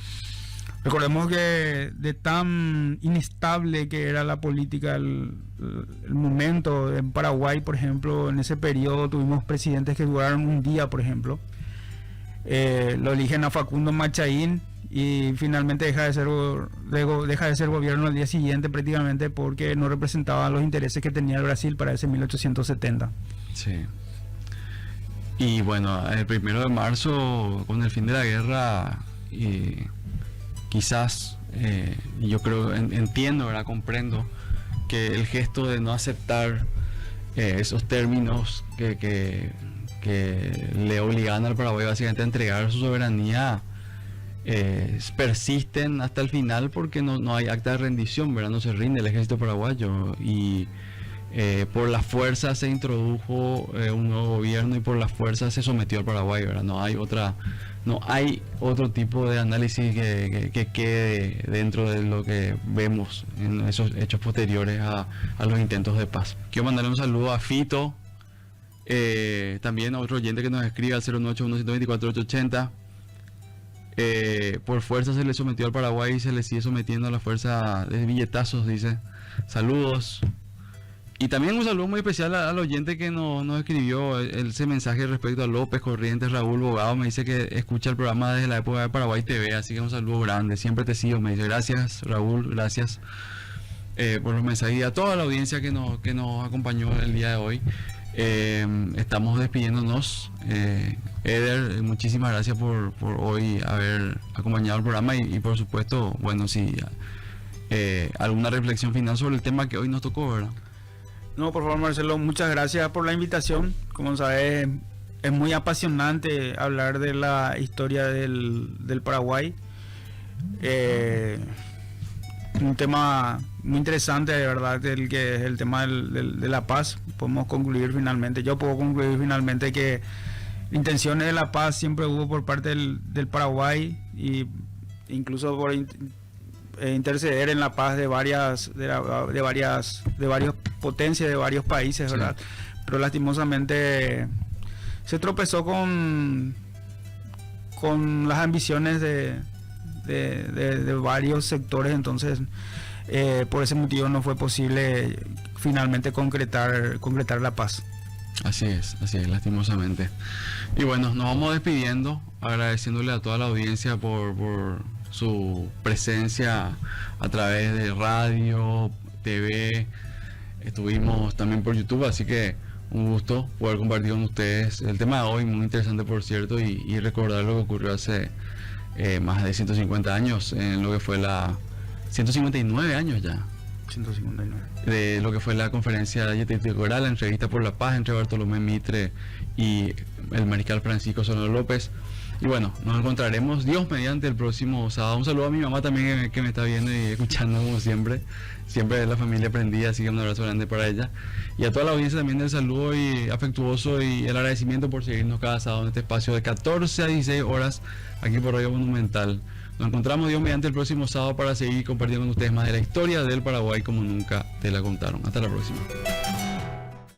Recordemos que de tan inestable que era la política, el momento en Paraguay, por ejemplo, en ese periodo tuvimos presidentes que duraron un día, por ejemplo. Lo eligen a Facundo Machaín y finalmente deja de ser gobierno al día siguiente, prácticamente porque no representaba los intereses que tenía el Brasil para ese 1870. Sí. Y bueno, el 1 de marzo, con el fin de la guerra, quizás, yo creo, entiendo, ¿verdad? Comprendo que el gesto de no aceptar esos términos que le obligan al Paraguay básicamente a entregar su soberanía, persisten hasta el final, porque no hay acta de rendición, ¿verdad? No se rinde el ejército paraguayo, y por la fuerza se introdujo un nuevo gobierno, y por la fuerza se sometió al Paraguay, ¿verdad? No hay otro tipo de análisis que quede dentro de lo que vemos en esos hechos posteriores a los intentos de paz. Quiero mandarle un saludo a Fito, también a otro oyente que nos escribe al 098-124-880. Por fuerza se le sometió al Paraguay y se le sigue sometiendo a la fuerza de billetazos, dice. Saludos. Y también un saludo muy especial al oyente que nos escribió ese mensaje respecto a López Corrientes, Raúl Bogado. Me dice que escucha el programa desde la época de Paraguay TV, así que un saludo grande. Siempre te sigo, me dice. Gracias, Raúl, gracias por los mensajes, y a toda la audiencia que nos acompañó el día de hoy. Estamos despidiéndonos. Eder, muchísimas gracias por hoy haber acompañado el programa, y por supuesto, bueno, si alguna reflexión final sobre el tema que hoy nos tocó, ¿verdad? No, por favor, Marcelo, muchas gracias por la invitación. Como sabes, es muy apasionante hablar de la historia del Paraguay. Un tema muy interesante, de verdad, que es el tema de la paz. Podemos concluir finalmente, yo puedo concluir finalmente que intenciones de la paz siempre hubo por parte del Paraguay, y incluso por interceder en la paz de varias potencias, de varios países, ¿verdad? Sí. Pero lastimosamente se tropezó con las ambiciones de varios sectores, entonces por ese motivo no fue posible finalmente concretar la paz. Así es, lastimosamente. Y bueno, nos vamos despidiendo, agradeciéndole a toda la audiencia por su presencia a través de radio, TV, estuvimos también por YouTube, así que un gusto poder compartir con ustedes el tema de hoy, muy interesante por cierto, y recordar lo que ocurrió hace más de 150 años, en lo que fue 159 años ya. 159. De lo que fue la conferencia de Yeticoral, la entrevista por la paz entre Bartolomé Mitre y el mariscal Francisco Solano López. Y bueno, nos encontraremos Dios mediante el próximo sábado. Un saludo a mi mamá también que me está viendo y escuchando como siempre. Siempre es la familia prendida, así que un abrazo grande para ella. Y a toda la audiencia también el saludo y afectuoso y el agradecimiento por seguirnos cada sábado en este espacio de 14 a 16 horas aquí por Radio Monumental. Nos encontramos Dios mediante el próximo sábado para seguir compartiendo con ustedes más de la historia del Paraguay como nunca te la contaron. Hasta la próxima.